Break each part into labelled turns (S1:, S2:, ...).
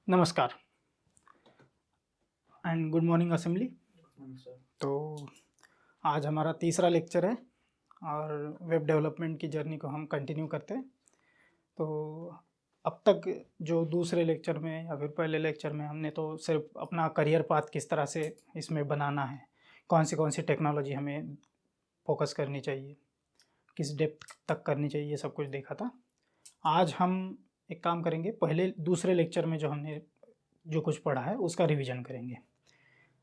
S1: नमस्कार and good morning assembly. तो आज हमारा तीसरा लेक्चर है और वेब डेवलपमेंट की जर्नी को हम कंटिन्यू करते हैं। तो अब तक जो दूसरे लेक्चर में या फिर पहले लेक्चर में हमने तो सिर्फ अपना करियर पाथ किस तरह से इसमें बनाना है, कौन सी टेक्नोलॉजी हमें फोकस करनी चाहिए, किस डेप्थ तक करनी चाहिए, ये सब कुछ देखा था। आज हम एक काम करेंगे, पहले दूसरे लेक्चर में जो हमने जो कुछ पढ़ा है उसका रिवीजन करेंगे।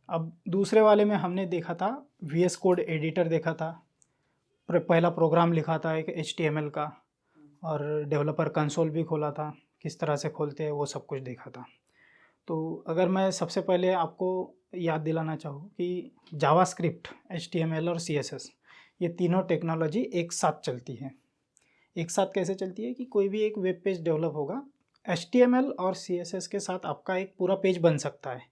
S1: अब दूसरे वाले में हमने देखा था VS कोड एडिटर देखा था, पहला प्रोग्राम लिखा था एक HTML का, और डेवलपर कंसोल भी खोला था, किस तरह से खोलते हैं वो सब कुछ देखा था। तो अगर मैं सबसे पहले आपको याद दिलाना चाहूँ कि जावास्क्रिप्ट, HTML और CSS ये तीनों टेक्नोलॉजी एक साथ चलती है। एक साथ कैसे चलती है कि कोई भी एक वेब पेज डेवलप होगा, HTML और CSS के साथ आपका एक पूरा पेज बन सकता है,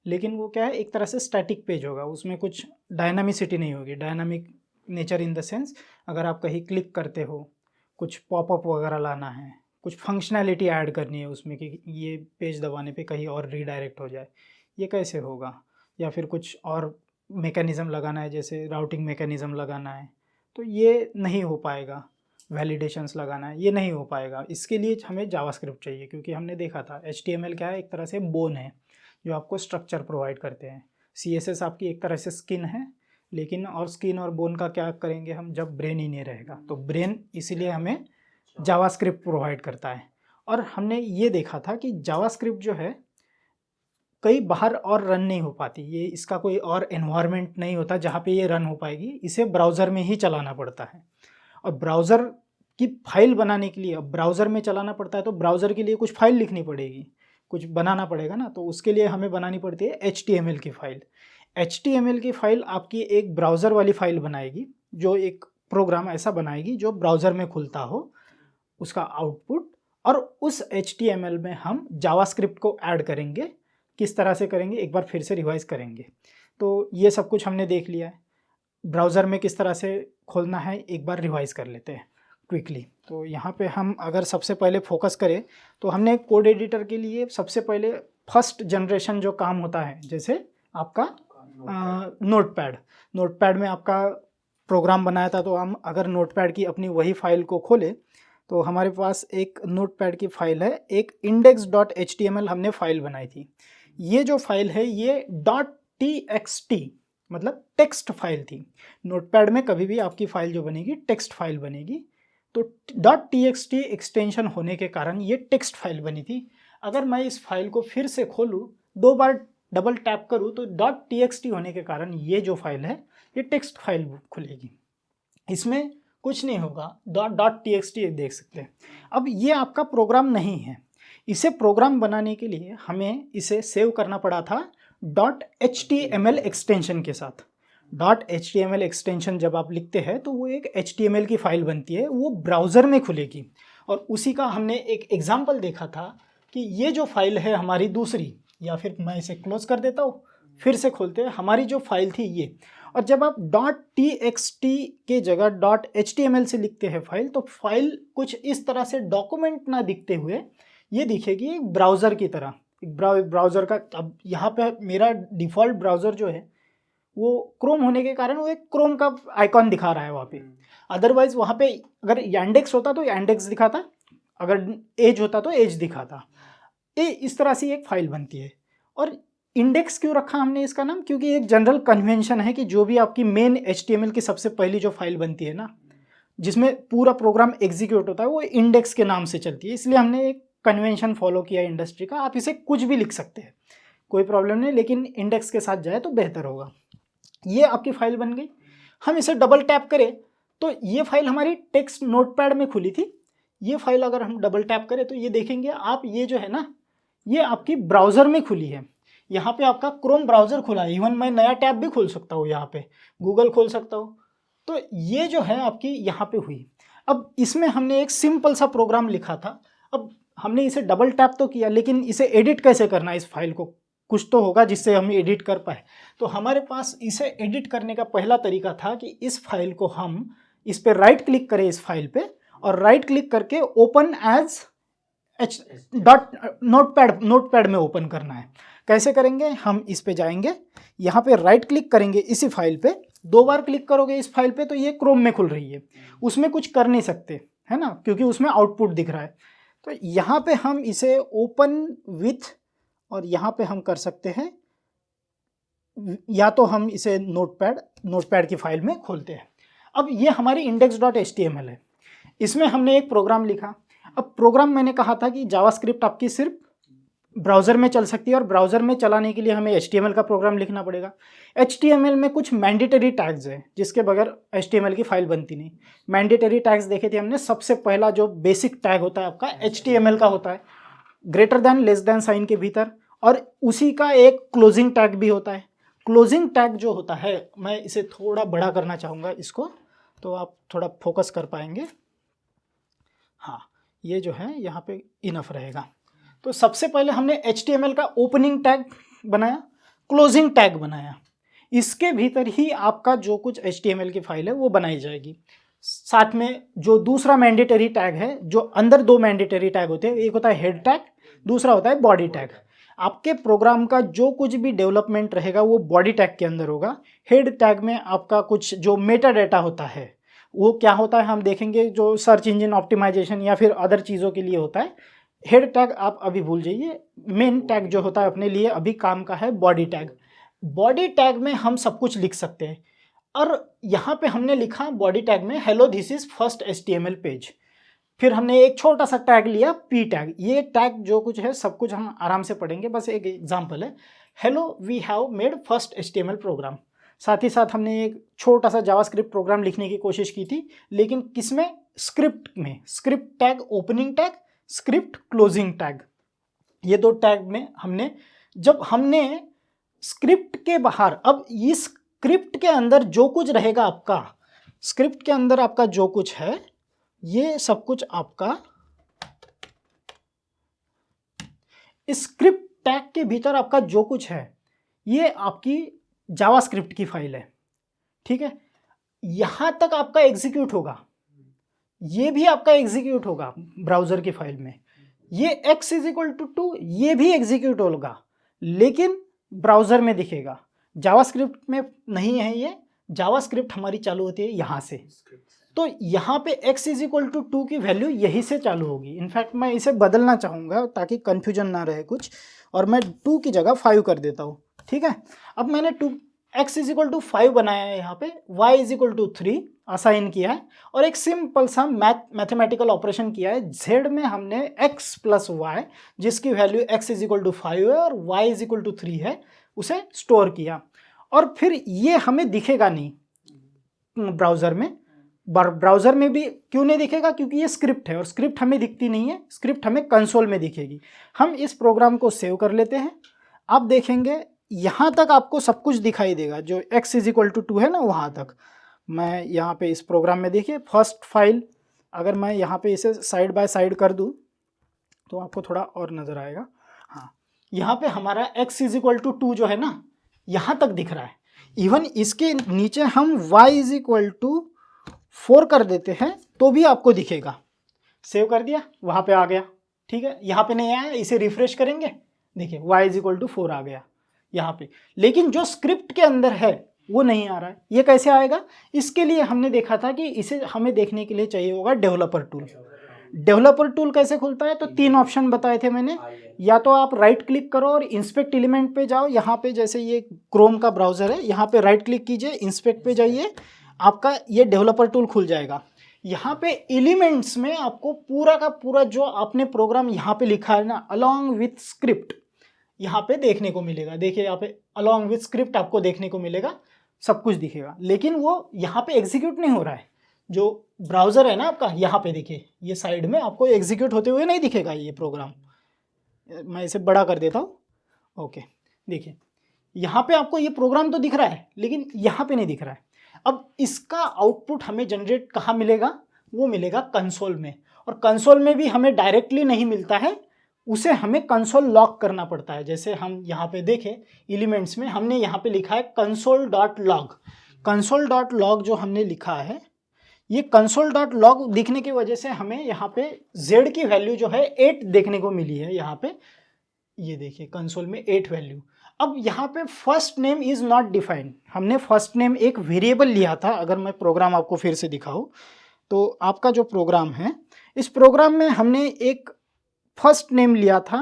S1: लेकिन वो क्या है, एक तरह से स्टैटिक पेज होगा, उसमें कुछ डायनामिसिटी नहीं होगी। Dynamic nature in the sense, अगर आप कहीं क्लिक करते हो, कुछ पॉपअप वगैरह लाना है, कुछ फंक्शनैलिटी ऐड करनी है उसमें कि ये पेज दबाने पे कहीं और रीडायरेक्ट हो जाए, ये कैसे होगा? या फिर कुछ और मैकेनिज़्म लगाना है, जैसे राउटिंग मैकेनिज़्म लगाना है, तो ये नहीं हो पाएगा। वैलिडेशंस लगाना है, ये नहीं हो पाएगा। इसके लिए हमें जावास्क्रिप्ट चाहिए, क्योंकि हमने देखा था HTML क्या है, एक तरह से बोन है जो आपको स्ट्रक्चर प्रोवाइड करते हैं। CSS आपकी एक तरह से स्किन है, लेकिन और स्किन और बोन का क्या करेंगे हम जब ब्रेन ही नहीं रहेगा, तो ब्रेन इसीलिए हमें जावास्क्रिप्ट प्रोवाइड करता है। और हमने ये देखा था कि जावास्क्रिप्ट जो है कई बाहर और रन नहीं हो पाती, ये इसका कोई और एनवायरनमेंट नहीं होता जहाँ पे ये रन हो पाएगी, इसे ब्राउज़र में ही चलाना पड़ता है। और ब्राउज़र की फाइल बनाने के लिए, अब ब्राउज़र में चलाना पड़ता है तो ब्राउज़र के लिए कुछ फाइल लिखनी पड़ेगी, कुछ बनाना पड़ेगा ना, तो उसके लिए हमें बनानी पड़ती है HTML की फ़ाइल। HTML की फ़ाइल आपकी एक ब्राउज़र वाली फ़ाइल बनाएगी, जो एक प्रोग्राम ऐसा बनाएगी जो ब्राउज़र में खुलता हो, उसका आउटपुट, और उस HTML में हम जावास्क्रिप्ट को ऐड करेंगे। किस तरह से करेंगे एक बार फिर से रिवाइज़ करेंगे। तो ये सब कुछ हमने देख लिया है। ब्राउज़र में किस तरह से खोलना है एक बार रिवाइज़ कर लेते हैं क्विकली। तो यहाँ पे हम अगर सबसे पहले फोकस करें तो हमने कोड एडिटर के लिए सबसे पहले फर्स्ट जनरेशन जो काम होता है, जैसे आपका नोटपैड में आपका प्रोग्राम बनाया था, तो हम अगर नोटपैड की अपनी वही फाइल को खोलें तो हमारे पास एक नोटपैड की फ़ाइल है, एक index.html हमने फ़ाइल बनाई थी। ये जो फाइल है ये .txt मतलब टेक्स्ट फाइल थी। नोटपैड में कभी भी आपकी फ़ाइल जो बनेगी टेक्स्ट फाइल बनेगी, तो .txt एक्सटेंशन होने के कारण ये टेक्स्ट फाइल बनी थी। अगर मैं इस फाइल को फिर से खोलूँ, 2 बार डबल टैप करूँ, तो .txt होने के कारण ये जो फाइल है ये टेक्स्ट फाइल खुलेगी, इसमें कुछ नहीं होगा। .txt देख सकते हैं। अब ये आपका प्रोग्राम नहीं है, इसे प्रोग्राम बनाने के लिए हमें इसे सेव करना पड़ा था .html एक्सटेंशन के साथ। .html एक्सटेंशन जब आप लिखते हैं तो वो एक HTML की फाइल बनती है, वो ब्राउज़र में खुलेगी। और उसी का हमने एक एग्जाम्पल देखा था कि ये जो फाइल है हमारी दूसरी, या फिर मैं इसे क्लोज कर देता हूँ, फिर से खोलते हैं, हमारी जो फाइल थी ये। और जब आप .txt के जगह .html से लिखते हैं फाइल, तो फाइल कुछ इस तरह से डॉक्यूमेंट ना दिखते हुए ये दिखेगी एक ब्राउज़र की तरह, एक ब्राउज़र का। अब यहाँ पे मेरा डिफ़ॉल्ट ब्राउज़र जो है वो क्रोम होने के कारण वो एक क्रोम का आइकॉन दिखा रहा है वहाँ पे। अदरवाइज वहाँ पे अगर यांडेक्स होता तो यांडेक्स दिखाता, अगर एज होता तो एज दिखाता। ये इस तरह से एक फाइल बनती है। और इंडेक्स क्यों रखा हमने इसका नाम? क्योंकि एक जनरल कन्वेंशन है कि जो भी आपकी मेन HTML की सबसे पहली जो फाइल बनती है ना, जिसमें पूरा प्रोग्राम एग्जीक्यूट होता है, वो इंडेक्स के नाम से चलती है। इसलिए हमने एक कन्वेंशन फॉलो किया इंडस्ट्री का। आप इसे कुछ भी लिख सकते हैं, कोई प्रॉब्लम नहीं, लेकिन इंडेक्स के साथ जाए तो बेहतर होगा। ये आपकी फाइल बन गई। हम इसे डबल टैप करें तो ये फाइल हमारी टेक्स्ट नोटपैड में खुली थी। ये फाइल अगर हम डबल टैप करें तो ये देखेंगे आप, ये जो है ना, ये आपकी ब्राउज़र में खुली है। यहाँ पे आपका क्रोम ब्राउज़र खुला है, इवन मैं नया टैब भी खोल सकता हूँ, यहाँ पे गूगल खोल सकता हूँ। तो ये जो है आपकी यहाँ पे हुई। अब इसमें हमने एक सिंपल सा प्रोग्राम लिखा था। अब हमने इसे डबल टैप तो किया, लेकिन इसे एडिट कैसे करना है इस फाइल को, कुछ तो होगा जिससे हम एडिट कर पाए। तो हमारे पास इसे एडिट करने का पहला तरीका था कि इस फाइल को हम इस पर राइट क्लिक करें, इस फाइल पे, और राइट क्लिक करके ओपन एज नोटपैड में ओपन करना है। कैसे करेंगे, हम इस पे जाएंगे, यहाँ पे राइट क्लिक करेंगे इसी फाइल पे, 2 बार क्लिक करोगे इस फाइल पे तो ये क्रोम में खुल रही है, उसमें कुछ कर नहीं सकते है ना, क्योंकि उसमें आउटपुट दिख रहा है। तो यहाँ पे हम इसे ओपन विथ, और यहाँ पे हम कर सकते हैं, या तो हम इसे नोटपैड की फाइल में खोलते हैं। अब ये हमारी index.html है, इसमें हमने एक प्रोग्राम लिखा। अब प्रोग्राम मैंने कहा था कि जावास्क्रिप्ट आपकी सिर्फ ब्राउज़र में चल सकती है, और ब्राउज़र में चलाने के लिए हमें HTML का प्रोग्राम लिखना पड़ेगा। HTML में कुछ मैंडेटरी टैग्स हैं जिसके बगैर HTML की फाइल बनती नहीं। मैंडेटरी टैग्स देखे थे हमने, सबसे पहला जो बेसिक टैग होता है आपका HTML का होता है, greater than less than sign के भीतर, और उसी का एक क्लोजिंग टैग भी होता है। क्लोजिंग टैग जो होता है, मैं इसे थोड़ा बड़ा करना चाहूँगा इसको, तो आप थोड़ा फोकस कर पाएंगे। हाँ, ये जो है यहाँ पे इनफ रहेगा। तो सबसे पहले हमने HTML का ओपनिंग टैग बनाया, क्लोजिंग टैग बनाया, इसके भीतर ही आपका जो कुछ HTML की फाइल है वो बनाई जाएगी। साथ में जो दूसरा मैंडेटरी टैग है, जो अंदर 2 मैंडेटरी टैग होते हैं, एक होता है हेड टैग, दूसरा होता है बॉडी टैग। आपके प्रोग्राम का जो कुछ भी डेवलपमेंट रहेगा वो बॉडी टैग के अंदर होगा। हेड टैग में आपका कुछ जो मेटा डेटा होता है वो क्या होता है हम देखेंगे, जो सर्च इंजन ऑप्टिमाइजेशन या फिर अदर चीज़ों के लिए होता है। हेड टैग आप अभी भूल जाइए, मेन टैग जो होता है अपने लिए अभी काम का है बॉडी टैग। बॉडी टैग में हम सब कुछ लिख सकते हैं, और यहाँ पे हमने लिखा बॉडी टैग में hello this is first HTML page. फिर हमने एक छोटा सा टैग लिया पी टैग। ये टैग जो कुछ है सब कुछ हम आराम से पढ़ेंगे, बस एक एग्जांपल है, hello we have made first HTML program. साथ ही साथ हमने एक छोटा सा जावास्क्रिप्ट प्रोग्राम लिखने की कोशिश की थी, लेकिन किसमें, स्क्रिप्ट में। Script tag, opening tag, script closing tag, ये 2 टैग में हमने, जब हमने स्क्रिप्ट के बाहर, अब इस स्क्रिप्ट के अंदर जो कुछ रहेगा आपका, स्क्रिप्ट के अंदर आपका जो कुछ है ये सब कुछ आपका स्क्रिप्ट टैग के भीतर आपका जो कुछ है ये आपकी जावास्क्रिप्ट की फाइल है, ठीक है। यहां तक आपका एग्जीक्यूट होगा, ये भी आपका एग्जीक्यूट होगा ब्राउजर की फाइल में। ये x = 2 ये भी एग्जीक्यूट होगा, लेकिन ब्राउजर में दिखेगा, जावास्क्रिप्ट में नहीं है। ये जावास्क्रिप्ट हमारी चालू होती है यहाँ से, तो यहाँ पे x = 2 की वैल्यू यही से चालू होगी। इनफैक्ट मैं इसे बदलना चाहूँगा ताकि कन्फ्यूजन ना रहे कुछ, और मैं 2 की जगह 5 कर देता हूँ, ठीक है। अब मैंने x = 5 बनाया है, यहाँ पे y = 3 असाइन किया है, और एक सिंपल सा मैथमेटिकल ऑपरेशन किया है। z में हमने x + y जिसकी वैल्यू x = 5 है और y = 3 है उसे स्टोर किया, और फिर ये हमें दिखेगा नहीं ब्राउज़र में। ब्राउज़र में भी क्यों नहीं दिखेगा, क्योंकि ये स्क्रिप्ट है और स्क्रिप्ट हमें दिखती नहीं है, स्क्रिप्ट हमें कंसोल में दिखेगी। हम इस प्रोग्राम को सेव कर लेते हैं। आप देखेंगे यहाँ तक आपको सब कुछ दिखाई देगा, जो x = 2 है ना वहाँ तक। मैं यहाँ पे इस प्रोग्राम में देखिए फर्स्ट फाइल, अगर मैं यहाँ पे इसे साइड बाय साइड कर दूँ तो आपको थोड़ा और नज़र आएगा। हाँ, यहाँ पे हमारा x = 2 जो है ना यहाँ तक दिख रहा है। इवन इसके नीचे हम y = 4 कर देते हैं तो भी आपको दिखेगा। सेव कर दिया, वहाँ पे आ गया, ठीक है। यहाँ पे नहीं आया, इसे रिफ्रेश करेंगे, देखिए y = 4 आ गया यहाँ पे, लेकिन जो स्क्रिप्ट के अंदर है वो नहीं आ रहा है। ये कैसे आएगा, इसके लिए हमने देखा था कि इसे हमें देखने के लिए चाहिए होगा डेवलपर टूल। डेवलपर टूल कैसे खुलता है, तो 3 ऑप्शन बताए थे मैंने। या तो आप राइट क्लिक करो और इंस्पेक्ट एलिमेंट पे जाओ, यहाँ पे जैसे ये क्रोम का ब्राउज़र है, यहाँ पे राइट क्लिक कीजिए, इंस्पेक्ट पे जाइए, आपका ये डेवलपर टूल खुल जाएगा। यहाँ पे एलिमेंट्स में आपको पूरा का पूरा जो आपने प्रोग्राम यहाँ पे लिखा है ना, अलॉन्ग विथ स्क्रिप्ट, यहाँ पे देखने को मिलेगा। देखिए यहाँ पे अलॉन्ग विथ स्क्रिप्ट आपको देखने को मिलेगा, सब कुछ दिखेगा, लेकिन वो यहाँ पे एग्जीक्यूट नहीं हो रहा है। जो ब्राउज़र है ना आपका, यहाँ पे देखिए ये साइड में आपको एग्जीक्यूट होते हुए नहीं दिखेगा ये प्रोग्राम। मैं इसे बड़ा कर देता हूँ, ओके। देखिए यहाँ पे आपको ये प्रोग्राम तो दिख रहा है, लेकिन यहाँ पे नहीं दिख रहा है। अब इसका आउटपुट हमें जनरेट कहाँ मिलेगा, वो मिलेगा कंसोल में, और कंसोल में भी हमें डायरेक्टली नहीं मिलता है, उसे हमें कंसोल लॉग करना पड़ता है। जैसे हम यहाँ पे देखें एलिमेंट्स में हमने यहाँ पे लिखा है console.log। console.log जो हमने लिखा है ये console.log दिखने की वजह से हमें यहाँ पे z की वैल्यू जो है 8 देखने को मिली है। यहाँ पे ये देखिए कंसोल में 8 वैल्यू। अब यहाँ पे first name is not defined, हमने फर्स्ट नेम एक वेरिएबल लिया था। अगर मैं प्रोग्राम आपको फिर से दिखाऊं तो आपका जो प्रोग्राम है, इस प्रोग्राम में हमने एक फर्स्ट नेम लिया था,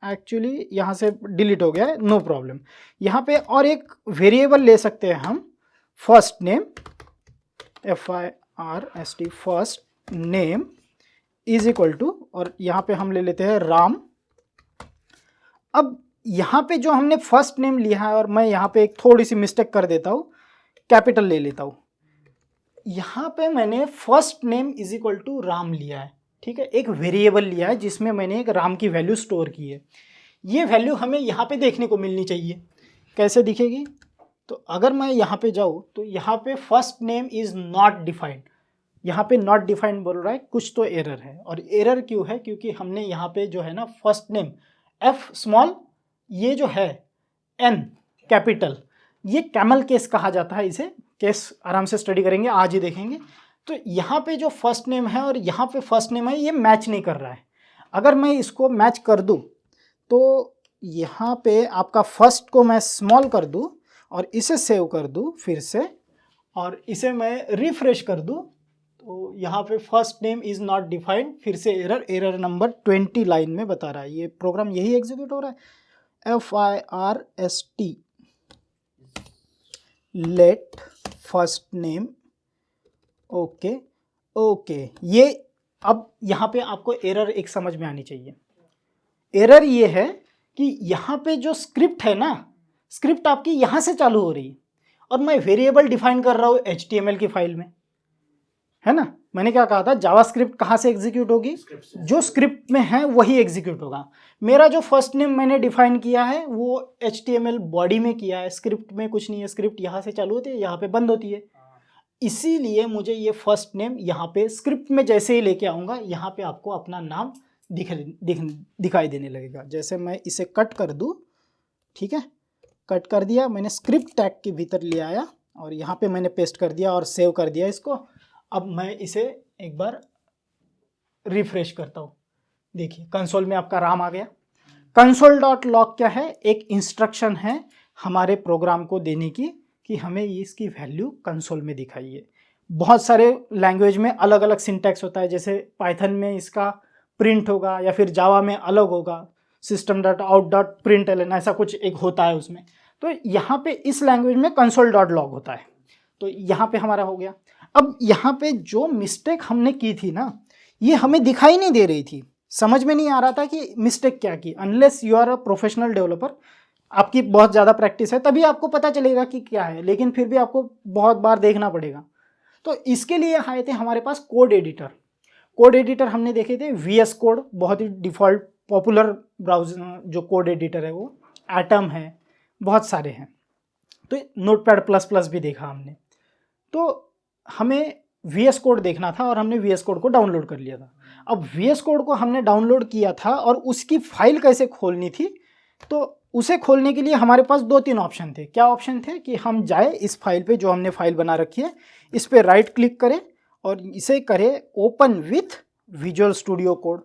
S1: एक्चुअली यहाँ से डिलीट हो गया है, नो प्रॉब्लम। यहाँ पे और एक वेरिएबल ले सकते हैं हम, first name, FIRST first name is equal to, और यहाँ पे हम ले लेते हैं राम। अब यहाँ पे जो हमने फर्स्ट नेम लिया है, और मैं यहाँ पे एक थोड़ी सी मिस्टेक कर देता हूँ, कैपिटल ले लेता हूँ। यहाँ पे मैंने first name is equal to Ram लिया है, ठीक है, एक वेरिएबल लिया है जिसमें मैंने एक राम की वैल्यू स्टोर की है। ये वैल्यू हमें यहाँ पे देखने को मिलनी चाहिए। कैसे दिखेगी? तो अगर मैं यहाँ पे जाऊँ तो यहाँ पे first name is not defined, यहाँ पे नॉट डिफाइंड बोल रहा है, कुछ तो एरर है। और एरर क्यों है? क्योंकि हमने यहाँ पे जो है ना फर्स्ट नेम F स्मॉल, ये जो है N कैपिटल, ये कैमल केस कहा जाता है। इसे केस आराम से स्टडी करेंगे, आज ही देखेंगे। तो यहाँ पे जो फर्स्ट नेम है और यहाँ पे फर्स्ट नेम है, ये मैच नहीं कर रहा है। अगर मैं इसको मैच कर दूँ तो यहाँ पे आपका फर्स्ट को मैं स्मॉल कर दूँ और इसे सेव कर दूँ फिर से, और इसे मैं रिफ्रेश कर दूँ, तो यहाँ पे first name is not defined, फिर से एरर नंबर 20 लाइन में बता रहा है। ये प्रोग्राम यही एग्जीक्यूट हो रहा है। FIRST let first name, okay okay. ये अब यहाँ पे आपको एरर एक समझ में आनी चाहिए। एरर ये है कि यहाँ पे जो स्क्रिप्ट है ना, स्क्रिप्ट आपकी यहाँ से चालू हो रही है और मैं वेरिएबल डिफाइन कर रहा हूँ HTML की फाइल में, है ना। मैंने क्या कहा था, जावास्क्रिप्ट कहाँ से एग्जीक्यूट होगी? जो स्क्रिप्ट में है वही एग्जीक्यूट होगा। मेरा जो फर्स्ट नेम मैंने डिफाइन किया है वो HTML बॉडी में किया है, स्क्रिप्ट में कुछ नहीं है। स्क्रिप्ट यहाँ से चालू होती है, यहाँ पे बंद होती है। इसीलिए मुझे ये फर्स्ट नेम यहाँ पे स्क्रिप्ट में जैसे ही लेके आऊँगा, यहाँ पे आपको अपना नाम दिखाई देने लगेगा। जैसे मैं इसे कट कर दूँ, ठीक है, कट कर दिया मैंने, स्क्रिप्ट टैग के भीतर ले आया और यहाँ पे मैंने पेस्ट कर दिया और सेव कर दिया इसको। अब मैं इसे एक बार रिफ्रेश करता हूँ, देखिए कंसोल में आपका राम आ गया। console.log क्या है? एक इंस्ट्रक्शन है हमारे प्रोग्राम को देने की कि हमें इसकी वैल्यू कंसोल में दिखाइए। बहुत सारे लैंग्वेज में अलग अलग सिंटैक्स होता है, जैसे पाइथन में इसका प्रिंट होगा या फिर जावा में अलग होगा, system.out.println ऐसा कुछ एक होता है उसमें। तो यहाँ पे इस लैंग्वेज में console.log होता है। तो यहाँ पे हमारा हो गया। अब यहाँ पे जो मिस्टेक हमने की थी ना, ये हमें दिखाई नहीं दे रही थी, समझ में नहीं आ रहा था कि मिस्टेक क्या की। Unless you are a professional developer, आपकी बहुत ज़्यादा प्रैक्टिस है, तभी आपको पता चलेगा कि क्या है, लेकिन फिर भी आपको बहुत बार देखना पड़ेगा। तो इसके लिए आए थे हमारे पास कोड एडिटर। कोड एडिटर हमने देखे थे VS कोड, बहुत ही डिफ़ॉल्ट पॉपुलर ब्राउज़र जो कोड एडिटर है वो, एटम है, बहुत सारे हैं। तो नोटपैड++ भी देखा हमने। तो हमें VS कोड देखना था और हमने VS कोड को डाउनलोड कर लिया था। अब VS कोड को हमने डाउनलोड किया था और उसकी फाइल कैसे खोलनी थी, तो उसे खोलने के लिए हमारे पास 2-3 ऑप्शन थे। क्या ऑप्शन थे? कि हम जाए इस फाइल पे, जो हमने फाइल बना रखी है, इस पे राइट क्लिक करें और इसे करें open with visual studio code.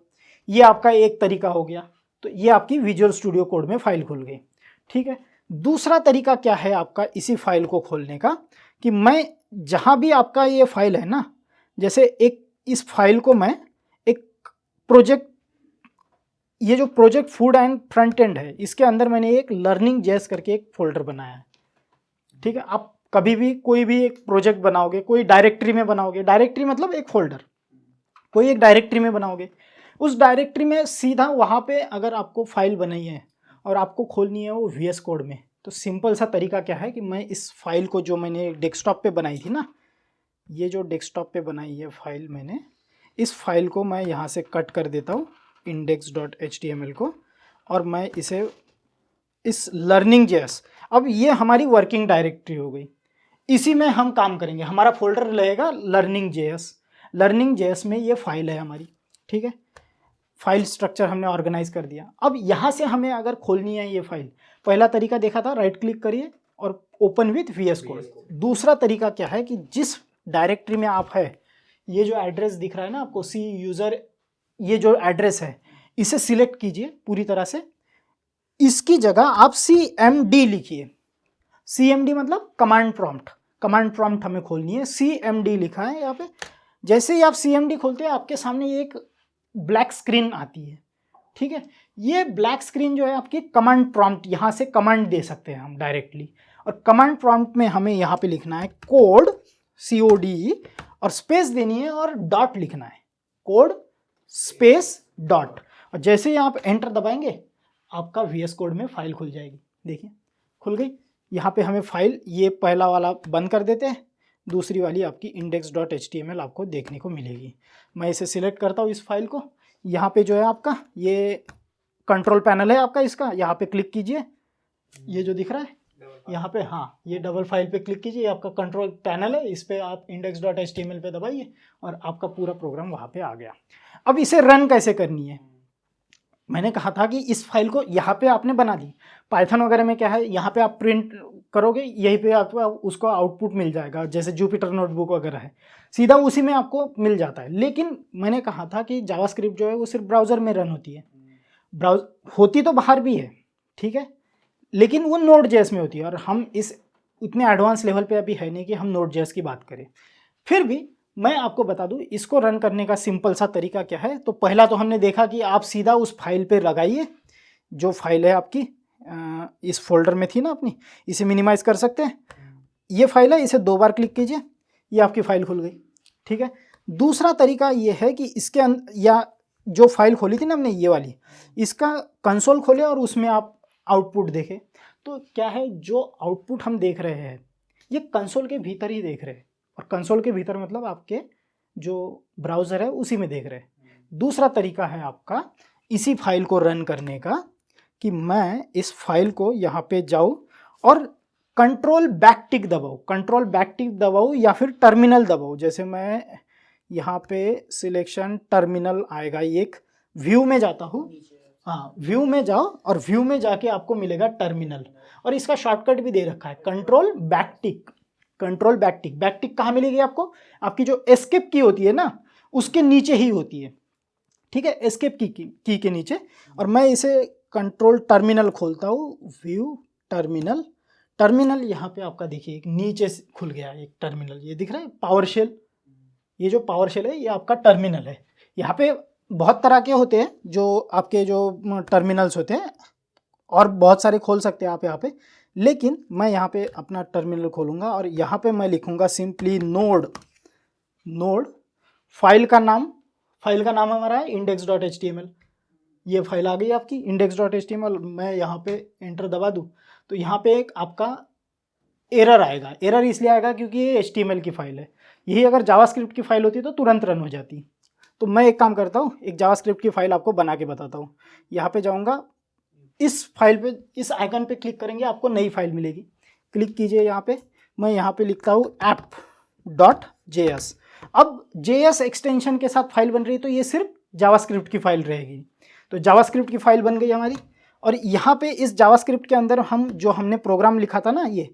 S1: ये आपका एक तरीका हो गया। तो ये आपकी विजुअल स्टूडियो कोड में फाइल खुल गई, ठीक है। दूसरा तरीका क्या है आपका इसी फाइल को खोलने का, कि मैं जहाँ भी आपका ये फाइल है ना, जैसे एक इस फाइल को मैं एक प्रोजेक्ट, ये जो project food and front end है, इसके अंदर मैंने एक लर्निंग जेस करके एक फोल्डर बनाया है, ठीक है। आप कभी भी कोई भी एक प्रोजेक्ट बनाओगे, कोई डायरेक्टरी में बनाओगे, डायरेक्टरी मतलब एक फोल्डर, कोई एक डायरेक्टरी में बनाओगे, उस डायरेक्टरी में सीधा वहाँ पे अगर आपको फाइल बनाई है और आपको खोलनी है वो VS कोड में, तो सिंपल सा तरीका क्या है कि मैं इस फाइल को, जो मैंने डेस्कटॉप पे बनाई थी ना, ये जो डेस्कटॉप पे बनाई है फाइल मैंने, इस फाइल को मैं यहाँ से कट कर देता हूँ index.html को, और मैं इसे इस लर्निंग जेएस, अब ये हमारी वर्किंग डायरेक्टरी हो गई, इसी में हम काम करेंगे। हमारा फोल्डर रहेगा लर्निंग जेएस। लर्निंग जेएस में ये फाइल है हमारी, ठीक है। फाइल स्ट्रक्चर हमने ऑर्गेनाइज कर दिया। अब यहाँ से हमें अगर खोलनी है ये फाइल, पहला तरीका देखा था, राइट क्लिक करिए और ओपन विथ VS कोड। दूसरा तरीका क्या है कि जिस डायरेक्टरी में आप है, ये जो एड्रेस दिख रहा है ना आपको सी यूज़र, ये जो एड्रेस है इसे सिलेक्ट कीजिए पूरी तरह से। इसकी जगह आप CMD लिखिए। CMD मतलब कमांड प्रॉम्प्ट, कमांड प्रॉम्प्ट हमें खोलनी है। CMD लिखा है यहाँ पे। जैसे ही आप CMD खोलते हैं आपके सामने एक ब्लैक स्क्रीन आती है, ठीक है। ये ब्लैक स्क्रीन जो है आपकी कमांड प्रॉम्प्ट, यहाँ से कमांड दे सकते हैं हम डायरेक्टली। और कमांड प्रॉम्प्ट में हमें यहाँ पे लिखना है कोड, COD, और स्पेस देनी है और डॉट लिखना है, कोड स्पेस डॉट। और जैसे ही आप एंटर दबाएंगे आपका VS कोड में फाइल खुल जाएगी। देखिए खुल गई। यहाँ पे हमें फाइल, ये पहला वाला बंद कर देते हैं, दूसरी वाली आपकी index.html आपको देखने को मिलेगी। मैं इसे सिलेक्ट करता हूँ इस फाइल को। यहाँ पे जो है आपका ये कंट्रोल पैनल है आपका, इसका यहाँ पे क्लिक कीजिए, ये जो दिख रहा है यहाँ पे, हाँ ये डबल फाइल पे क्लिक कीजिए, आपका कंट्रोल पैनल है, इस पे आप index.html पे दबाइए और आपका पूरा प्रोग्राम वहाँ पे आ गया। अब इसे रन कैसे करनी है, मैंने कहा था कि इस फाइल को यहाँ पे आपने बना दी। पाइथन वगैरह में क्या है, यहाँ पे आप प्रिंट करोगे, यहीं पे आपको उसको आउटपुट मिल जाएगा, जैसे जुपिटर नोटबुक वगैरह है, सीधा उसी में आपको मिल जाता है। लेकिन मैंने कहा था कि जावास्क्रिप्ट जो है वो सिर्फ ब्राउज़र में रन होती है, होती तो बाहर भी है, ठीक है, लेकिन वो Node.js में होती है। और हम इस इतने एडवांस लेवल पे अभी है नहीं कि हम Node.js की बात करें। फिर भी मैं आपको बता दूं इसको रन करने का सिंपल सा तरीका क्या है। तो पहला तो हमने देखा कि आप सीधा उस फाइल पे लगाइए, जो फाइल है आपकी इस फोल्डर में थी ना अपनी, इसे मिनिमाइज कर सकते हैं। ये फाइल है, इसे 2 बार क्लिक कीजिए, ये आपकी फाइल खुल गई, ठीक है। दूसरा तरीका ये है कि इसके या जो फाइल खोली थी ना हमने ये वाली, इसका कंसोल खोले और उसमें आप आउटपुट देखें। तो क्या है, जो आउटपुट हम देख रहे हैं ये कंसोल के भीतर ही देख रहे हैं, और कंसोल के भीतर मतलब आपके जो ब्राउज़र है उसी में देख रहे हैं। दूसरा तरीका है आपका इसी फाइल को रन करने का कि मैं इस फाइल को यहाँ पे जाऊँ और कंट्रोल बैक टिक दबाऊँ, कंट्रोल बैक टिक दबाऊँ या फिर टर्मिनल दबाऊँ। जैसे मैं यहाँ पे सिलेक्शन टर्मिनल आएगा, एक व्यू में जाता हूँ, हाँ व्यू में जाओ और व्यू में जाके आपको मिलेगा टर्मिनल, और इसका शॉर्टकट भी दे रखा है कंट्रोल बैक टिक। कंट्रोल बैक टिक, बैक टिक कहाँ मिलेगी आपको, आपकी जो एस्केप की होती है ना उसके नीचे ही होती है, ठीक है, एस्केप की के नीचे। और मैं इसे कंट्रोल टर्मिनल खोलता हूँ, व्यू टर्मिनल, टर्मिनल यहाँ पे आपका देखिए एक नीचे खुल गया एक टर्मिनल, ये दिख रहा है पावर शेल, ये जो पावर शेल है ये आपका टर्मिनल है। यहाँ पे बहुत तरह के होते हैं जो आपके जो टर्मिनल्स होते हैं, और बहुत सारे खोल सकते हैं आप यहाँ पे, लेकिन मैं यहाँ पे अपना टर्मिनल खोलूँगा और यहाँ पे मैं लिखूँगा सिंपली नोड, फाइल का नाम हमारा है index.html। ये फाइल आ गई आपकी index.html। मैं यहाँ पे एंटर दबा दूँ तो यहाँ पे एक आपका एरर आएगा। एरर इसलिए आएगा क्योंकि ये HTML की फाइल है, यही अगर जावास्क्रिप्ट की फाइल होती तो तुरंत रन हो जाती। तो मैं एक काम करता हूँ, एक जावास्क्रिप्ट की फाइल आपको बना के बताता हूँ। यहाँ पे जाऊँगा, इस फाइल पे, इस आइकन पे क्लिक करेंगे आपको नई फाइल मिलेगी। क्लिक कीजिए यहाँ पे, मैं यहाँ पे लिखता हूँ app.js। अब JS एक्सटेंशन के साथ फाइल बन रही है तो ये सिर्फ जावास्क्रिप्ट की फाइल रहेगी। तो जावास्क्रिप्ट की फाइल बन गई हमारी, और यहाँ पे इस जावास्क्रिप्ट के अंदर हम जो हमने प्रोग्राम लिखा था ना ये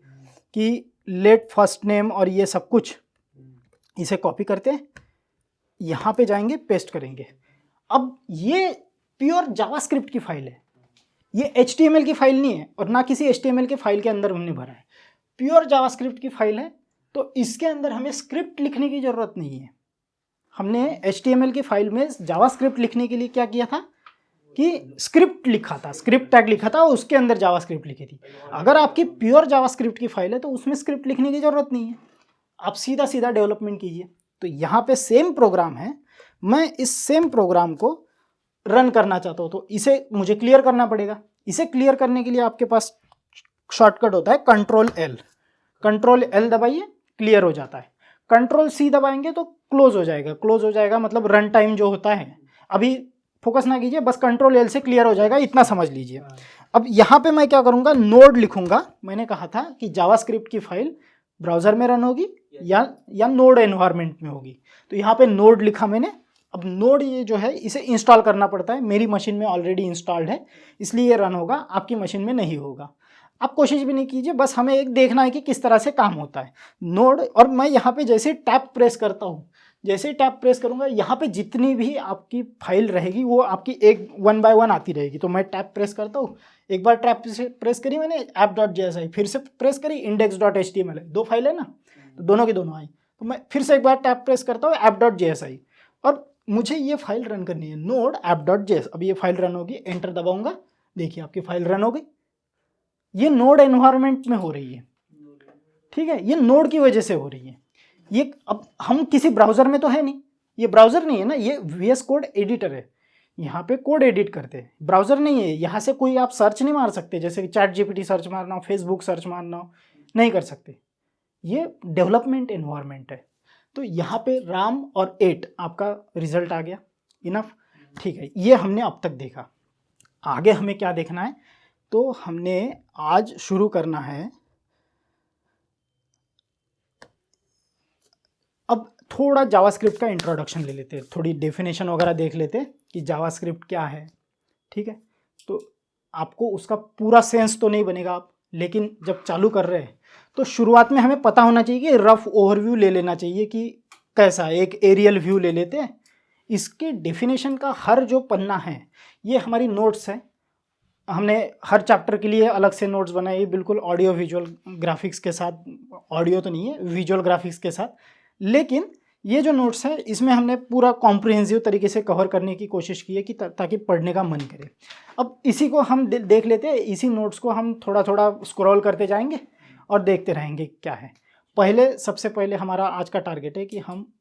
S1: कि लेट फर्स्ट नेम और ये सब कुछ, इसे कॉपी करते हैं, यहाँ पे जाएंगे, पेस्ट करेंगे। अब ये प्योर जावास्क्रिप्ट की फाइल है, ये HTML की फाइल नहीं है और ना किसी HTML के फाइल के अंदर हमने भरा है, प्योर जावास्क्रिप्ट की फाइल है। तो इसके अंदर हमें स्क्रिप्ट लिखने की ज़रूरत नहीं है। हमने HTML की फाइल में जावास्क्रिप्ट लिखने के लिए क्या किया था कि स्क्रिप्ट लिखा था, स्क्रिप्ट टैग लिखा था और उसके अंदर जावास्क्रिप्ट लिखी थी। अगर आपकी प्योर जावास्क्रिप्ट की फाइल है तो उसमें स्क्रिप्ट लिखने की ज़रूरत नहीं है, आप सीधा सीधा डेवलपमेंट कीजिए। तो यहाँ पे सेम प्रोग्राम है, मैं इस सेम प्रोग्राम को रन करना चाहता हूँ तो इसे मुझे क्लियर करना पड़ेगा। इसे क्लियर करने के लिए आपके पास शॉर्टकट होता है कंट्रोल एल दबाइए, क्लियर हो जाता है। कंट्रोल C दबाएंगे तो क्लोज हो जाएगा मतलब रन टाइम जो होता है, अभी फोकस ना कीजिए, बस कंट्रोल L से क्लियर हो जाएगा, इतना समझ लीजिए। अब यहाँ पे मैं क्या करूँगा, नोड लिखूँगा। मैंने कहा था कि जावास्क्रिप्ट की फाइल ब्राउज़र में रन होगी या नोड एनवायरनमेंट में होगी, तो यहाँ पे नोड लिखा मैंने। अब नोड ये जो है इसे इंस्टॉल करना पड़ता है, मेरी मशीन में ऑलरेडी इंस्टॉल्ड है इसलिए ये रन होगा, आपकी मशीन में नहीं होगा। आप कोशिश भी नहीं कीजिए, बस हमें एक देखना है कि किस तरह से काम होता है नोड। और मैं यहाँ पे जैसे टैप प्रेस करता हूँ, जैसे ही टैप प्रेस करूँगा यहाँ पे जितनी भी आपकी फाइल रहेगी वो आपकी एक 1 बाय 1 आती रहेगी। तो मैं टैप प्रेस करता हूँ, एक बार टैप प्रेस करी मैंने app.jsi, फिर से प्रेस करी index.html है, 2 फाइल है ना, तो दोनों की दोनों आई। तो मैं फिर से एक बार टैप प्रेस करता हूँ app.jsi, और मुझे ये फाइल रन करनी है नोड app.js। अब ये फाइल रन होगी, एंटर दबाऊंगा, देखिए आपकी फाइल रन हो गई। ये नोड एनवायरनमेंट में हो रही है, ठीक है, ये नोड की वजह से हो रही है। ये अब हम किसी ब्राउजर में तो है नहीं, ये ब्राउजर नहीं है ना, ये VS कोड एडिटर है, यहाँ पे कोड एडिट करते हैं, ब्राउजर नहीं है। यहाँ से कोई आप सर्च नहीं मार सकते, जैसे कि ChatGPT सर्च मारना हो, फेसबुक सर्च मारना हो, नहीं कर सकते। ये डेवलपमेंट एनवायरनमेंट है। तो यहाँ पे RAM और 8 आपका रिजल्ट आ गया, इनफ, ठीक है। ये हमने अब तक देखा। आगे हमें क्या देखना है, तो हमने आज शुरू करना है, अब थोड़ा जावास्क्रिप्ट का इंट्रोडक्शन ले लेते हैं, थोड़ी डेफिनेशन वगैरह देख लेते हैं कि जावास्क्रिप्ट क्या है, ठीक है। तो आपको उसका पूरा सेंस तो नहीं बनेगा आप, लेकिन जब चालू कर रहे हैं तो शुरुआत में हमें पता होना चाहिए कि रफ ओवरव्यू ले लेना चाहिए कि कैसा, एक एरियल व्यू ले लेते हैं। इसके डेफिनेशन का हर जो पन्ना है ये हमारी नोट्स है, हमने हर चैप्टर के लिए अलग से नोट्स बनाए, बिल्कुल ऑडियो विजुअल ग्राफिक्स के साथ, ऑडियो तो नहीं है, विजुअल ग्राफिक्स के साथ। लेकिन ये जो नोट्स है इसमें हमने पूरा कॉम्प्रिहेंसिव तरीके से कवर करने की कोशिश की है कि ताकि पढ़ने का मन करे। अब इसी को हम देख लेते हैं, इसी नोट्स को हम थोड़ा थोड़ा स्क्रॉल करते जाएंगे और देखते रहेंगे क्या है। सबसे पहले हमारा आज का टारगेट है कि हम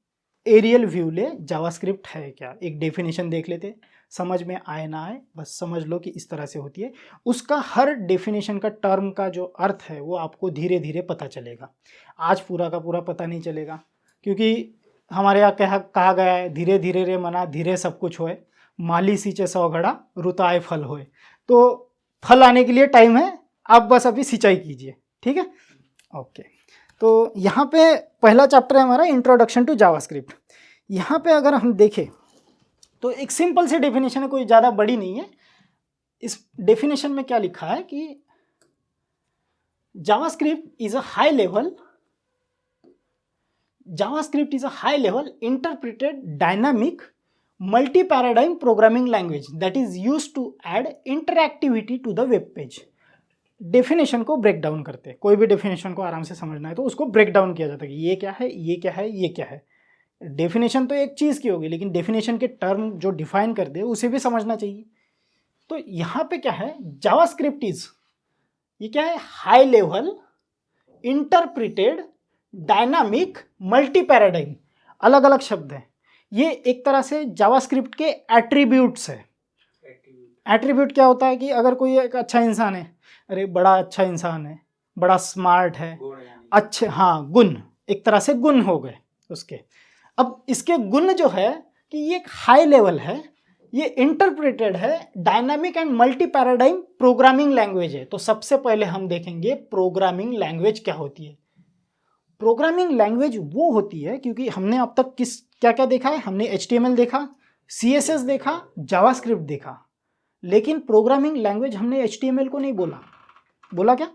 S1: एरियल व्यू ले, जावास्क्रिप्ट है क्या, एक डेफिनेशन देख लेते, समझ में आए ना आए बस समझ लो कि इस तरह से होती है। उसका हर डेफिनेशन का टर्म का जो अर्थ है वो आपको धीरे धीरे पता चलेगा। आज पूरा का पूरा पता नहीं चलेगा, क्योंकि हमारे यहाँ कहा गया है, धीरे धीरे रे मना धीरे सब कुछ होए, माली सींचे 100 घड़ा रुताए फल होए। तो फल आने के लिए टाइम है, आप बस अभी सिंचाई कीजिए, ठीक है, ओके। तो यहाँ पे पहला चैप्टर है हमारा इंट्रोडक्शन टू जावास्क्रिप्ट। यहाँ पे अगर हम देखें तो एक सिंपल सी डेफिनेशन है, कोई ज़्यादा बड़ी नहीं है। इस डेफिनेशन में क्या लिखा है कि JavaScript is a high level interpreted dynamic multi paradigm programming language that is used to add interactivity to the web page. Definition को ब्रेक डाउन करते हैं, कोई भी डेफिनेशन को आराम से समझना है तो उसको ब्रेक डाउन किया जाता है कि ये क्या है, ये क्या है, ये क्या है। डेफिनेशन तो एक चीज़ की होगी, लेकिन डेफिनेशन के टर्म जो डिफाइन कर दे उसे भी समझना चाहिए। तो यहाँ पे क्या है, जावास्क्रिप्ट इज, ये क्या है, high level interpreted dynamic multi paradigm, अलग अलग शब्द हैं। ये एक तरह से जावास्क्रिप्ट के एट्रीब्यूट्स है। एट्रीब्यूट क्या होता है कि अगर कोई एक अच्छा इंसान है, अरे बड़ा अच्छा इंसान है, बड़ा स्मार्ट है, अच्छे, हाँ गुण, एक तरह से गुण हो गए उसके। अब इसके गुण जो है कि ये एक हाई लेवल है, ये इंटरप्रेटेड है, dynamic and multi paradigm programming language है। तो सबसे पहले हम देखेंगे प्रोग्रामिंग लैंग्वेज क्या होती है। प्रोग्रामिंग लैंग्वेज वो होती है, क्योंकि हमने अब तक क्या क्या देखा है, हमने HTML देखा, CSS देखा, जावास्क्रिप्ट देखा, लेकिन प्रोग्रामिंग लैंग्वेज हमने HTML को नहीं बोला क्या?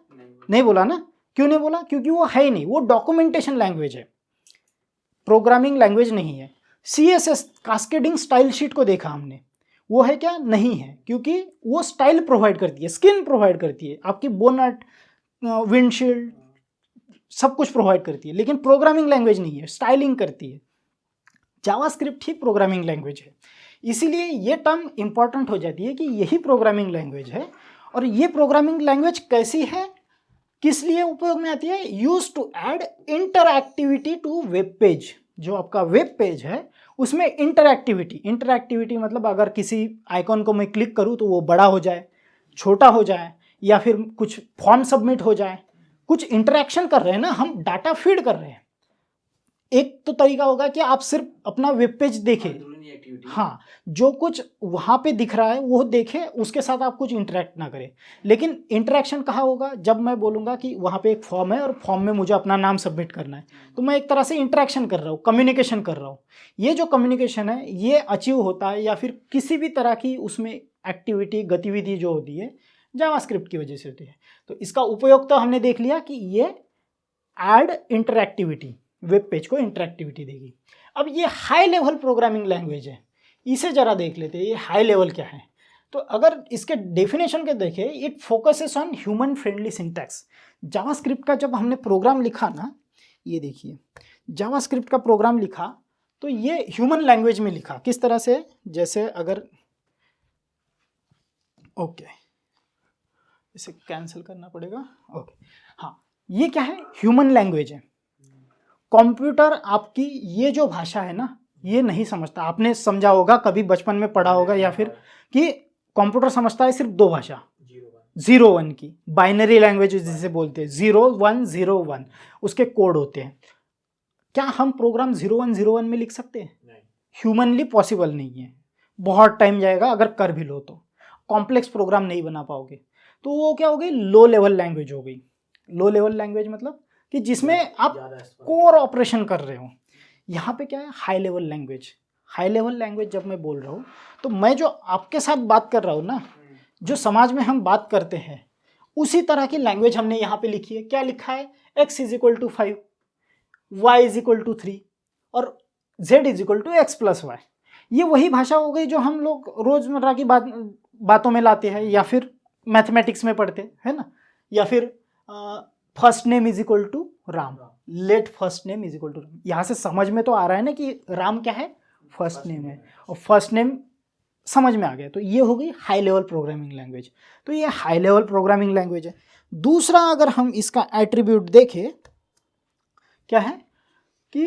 S1: नहीं बोला ना। क्यों नहीं बोला? क्योंकि वो है ही नहीं, वो डॉक्यूमेंटेशन लैंग्वेज है, प्रोग्रामिंग लैंग्वेज नहीं है। CSS कास्केडिंग स्टाइल शीट को देखा हमने, वो है क्या? नहीं है, क्योंकि वो स्टाइल प्रोवाइड करती है, स्किन प्रोवाइड करती है, आपकी बोनट, विंडशील्ड सब कुछ प्रोवाइड करती है, लेकिन प्रोग्रामिंग लैंग्वेज नहीं है, स्टाइलिंग करती है। जावास्क्रिप्ट ही प्रोग्रामिंग लैंग्वेज है, इसीलिए ये टर्म इंपॉर्टेंट हो जाती है कि यही प्रोग्रामिंग लैंग्वेज है। और ये प्रोग्रामिंग लैंग्वेज कैसी है, किस लिए उपयोग में आती है? Use to add interactivity to web page. जो आपका वेब पेज है उसमें इंटरएक्टिविटी मतलब अगर किसी आइकॉन को मैं क्लिक करूं तो वो बड़ा हो जाए, छोटा हो जाए, या फिर कुछ फॉर्म सबमिट हो जाए, कुछ इंटरैक्शन कर रहे हैं ना, हम डाटा फीड कर रहे हैं। एक तो तरीका होगा कि आप सिर्फ अपना वेब पेज देखें, हाँ, जो कुछ वहाँ पे दिख रहा है वो देखें, उसके साथ आप कुछ इंटरेक्ट ना करें। लेकिन इंटरेक्शन कहाँ होगा? जब मैं बोलूँगा कि वहाँ पे एक फॉर्म है और फॉर्म में मुझे अपना नाम सबमिट करना है, तो मैं एक तरह से इंटरेक्शन कर रहा हूँ, कम्युनिकेशन कर रहा हूँ। ये जो कम्युनिकेशन है ये अचीव होता है, या फिर किसी भी तरह की उसमें एक्टिविटी, गतिविधि जो होती है जावास्क्रिप्ट की वजह से होती है। तो इसका उपयोग तो हमने देख लिया कि ये ऐड इंटरैक्टिविटी, वेब पेज को इंटरैक्टिविटी देगी। अब ये हाई लेवल प्रोग्रामिंग लैंग्वेज है, इसे ज़रा देख लेते हैं ये हाई लेवल क्या है। तो अगर इसके डेफिनेशन के देखें, it focuses on human friendly syntax. JavaScript का जब हमने प्रोग्राम लिखा ना, ये देखिए जावास्क्रिप्ट का प्रोग्राम लिखा तो ये ह्यूमन लैंग्वेज में लिखा। किस तरह से, जैसे अगर ओके इसे कैंसिल करना पड़ेगा, ओके हाँ, ये क्या है, ह्यूमन लैंग्वेज है। कंप्यूटर आपकी ये जो भाषा है ना, ये नहीं समझता। आपने समझा होगा, कभी बचपन में पढ़ा होगा या फिर कि कंप्यूटर समझता है सिर्फ दो भाषा, 0-1 की बाइनरी लैंग्वेज जिसे बोलते हैं, 0-1-0-1 उसके कोड होते हैं। क्या हम प्रोग्राम 0-1-0-1 में लिख सकते हैं? ह्यूमनली पॉसिबल नहीं है, बहुत टाइम जाएगा। अगर कर भी लो तो कॉम्प्लेक्स प्रोग्राम नहीं बना पाओगे। तो वो क्या हो गई, लो लेवल लैंग्वेज हो गई। लो लेवल लैंग्वेज मतलब कि जिसमें आप कोर ऑपरेशन कर रहे हो। यहाँ पे क्या है, high level language. High level language जब मैं बोल रहा हूँ तो मैं जो आपके साथ बात कर रहा हूँ ना, जो समाज में हम बात करते हैं, उसी तरह की लैंग्वेज हमने यहाँ पे लिखी है। क्या लिखा है, x = 5, y = 3 और z = x+y। ये वही भाषा हो गई जो हम लोग रोजमर्रा की बातों में लाते हैं, या फिर मैथमेटिक्स में पढ़ते हैं ना, या फिर first name = Ram, let first name = Ram. यहाँ से समझ में तो आ रहा है ना कि राम क्या है, फर्स्ट नेम है, और फर्स्ट नेम समझ में आ गया। तो ये हो गई हाई लेवल प्रोग्रामिंग लैंग्वेज। तो ये हाई लेवल प्रोग्रामिंग लैंग्वेज है। दूसरा, अगर हम इसका एट्रीब्यूट देखें, क्या है कि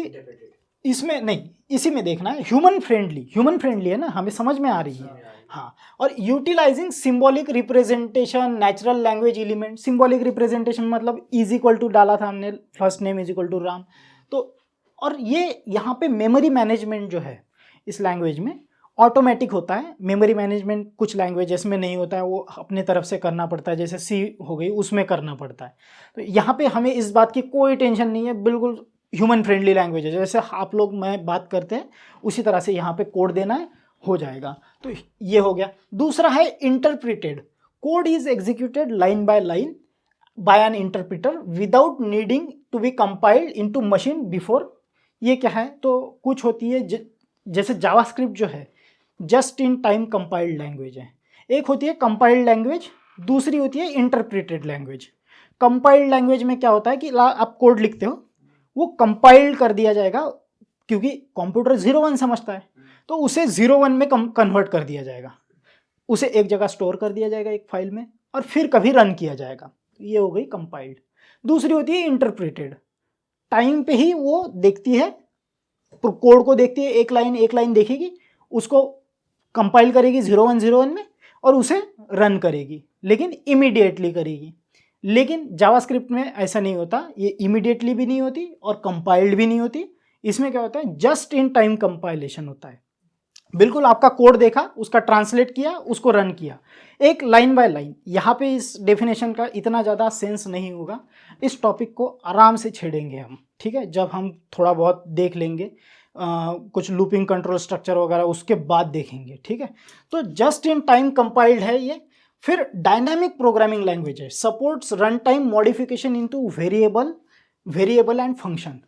S1: इसमें नहीं, इसी में देखना है, ह्यूमन फ्रेंडली है ना, हमें समझ में आ रही है। हाँ, और utilising symbolic representation, natural language element. Symbolic representation मतलब = डाला था हमने, फर्स्ट नेम = राम। तो और ये यहाँ पे मेमोरी मैनेजमेंट जो है इस लैंग्वेज में ऑटोमेटिक होता है। मेमोरी मैनेजमेंट कुछ लैंग्वेजेस में नहीं होता है, वो अपने तरफ से करना पड़ता है, जैसे सी हो गई उसमें करना पड़ता है। तो यहाँ पे हमें इस बात की कोई टेंशन नहीं है, बिल्कुल ह्यूमन फ्रेंडली लैंग्वेज है। जैसे आप लोग मैं बात करते हैं उसी तरह से यहाँ पे कोड देना है, हो जाएगा। तो ये हो गया। दूसरा है interpreted. Code is executed line by line by an interpreter without needing to be compiled into machine before. ये क्या है, तो कुछ होती है जैसे जावास्क्रिप्ट जो है just in time compiled language है। एक होती है कंपाइल्ड लैंग्वेज, दूसरी होती है इंटरप्रिटेड लैंग्वेज। कंपाइल्ड लैंग्वेज में क्या होता है कि आप कोड लिखते हो, वो कंपाइल्ड कर दिया जाएगा, क्योंकि कंप्यूटर 0-1 समझता है, तो उसे 0-1 में कन्वर्ट कर दिया जाएगा। उसे एक जगह स्टोर कर दिया जाएगा एक फाइल में, और फिर कभी रन किया जाएगा। ये हो गई कंपाइल्ड। दूसरी होती है इंटरप्रिटेड। टाइम पे ही वो देखती है, कोड को देखती है, एक लाइन देखेगी, उसको कंपाइल करेगी 0-1-0-1 में और उसे रन करेगी, लेकिन इमीडिएटली करेगी। लेकिन जावास्क्रिप्ट में ऐसा नहीं होता, ये इमीडिएटली भी नहीं होती और कंपाइल्ड भी नहीं होती। इसमें क्या होता है, जस्ट इन टाइम कंपाइलेशन होता है। बिल्कुल आपका कोड देखा, उसका ट्रांसलेट किया, उसको रन किया, एक लाइन बाय लाइन। यहाँ पे इस डेफिनेशन का इतना ज़्यादा सेंस नहीं होगा, इस टॉपिक को आराम से छेड़ेंगे हम, ठीक है, जब हम थोड़ा बहुत देख लेंगे कुछ लूपिंग कंट्रोल स्ट्रक्चर वगैरह, उसके बाद देखेंगे, ठीक है। तो जस्ट इन टाइम कंपाइल्ड है ये। फिर डायनामिक प्रोग्रामिंग लैंग्वेज है, supports run time modification into variable and function.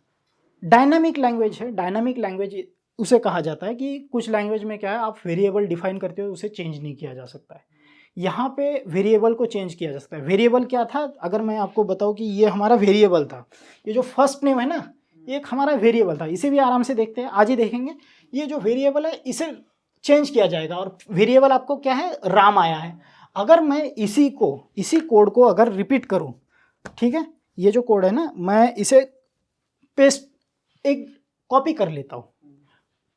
S1: Dynamic language है। डायनामिक लैंग्वेज उसे कहा जाता है कि कुछ लैंग्वेज में क्या है, आप वेरिएबल डिफाइन करते हो, उसे चेंज नहीं किया जा सकता है। यहाँ पे वेरिएबल को चेंज किया जा सकता है। वेरिएबल क्या था, अगर मैं आपको बताऊँ कि ये हमारा वेरिएबल था, ये जो फर्स्ट नेम है ना, एक हमारा वेरिएबल था, इसे भी आराम से देखते हैं, आज ही देखेंगे। ये जो वेरिएबल है इसे चेंज किया जाएगा, और वेरिएबल आपको क्या है, राम आया है। अगर मैं इसी कोड को अगर रिपीट करूं, ठीक है, ये जो कोड है ना, मैं इसे पेस्ट एक कॉपी कर लेता हूं।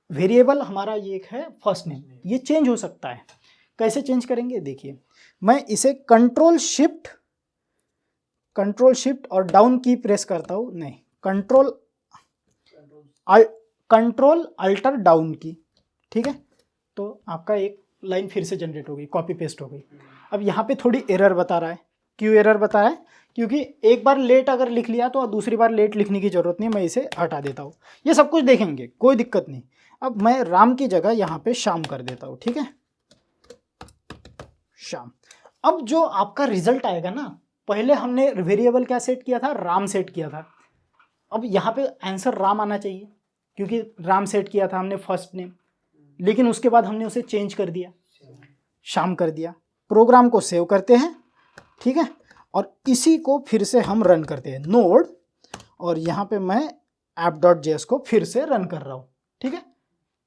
S1: वेरिएबल हमारा ये एक है फर्स्ट नेम, ये चेंज हो सकता है। कैसे चेंज करेंगे, देखिए, मैं इसे कंट्रोल शिफ्ट और डाउन की प्रेस करता हूं, नहीं, कंट्रोल अल्टर डाउन की, ठीक है। तो आपका एक लाइन फिर से जनरेट हो गई, कॉपी पेस्ट हो गई। अब यहाँ पे थोड़ी एरर बता रहा है। क्यों एरर बता रहा है, क्योंकि एक बार लेट अगर लिख लिया तो दूसरी बार लेट लिखने की ज़रूरत नहीं, मैं इसे हटा देता हूँ। ये सब कुछ देखेंगे, कोई दिक्कत नहीं। अब मैं राम की जगह यहाँ पे शाम कर देता हूँ, ठीक है, शाम। अब जो आपका रिजल्ट आएगा ना, पहले हमने वेरिएबल क्या सेट किया था, राम सेट किया था। अब यहाँ पे आंसर राम आना चाहिए क्योंकि राम सेट किया था हमने फर्स्ट नेम, लेकिन उसके बाद हमने उसे चेंज कर दिया, श्याम कर दिया। प्रोग्राम को सेव करते हैं, ठीक है, और इसी को फिर से हम रन करते हैं नोड, और यहाँ पे मैं app.js को फिर से रन कर रहा हूँ, ठीक है।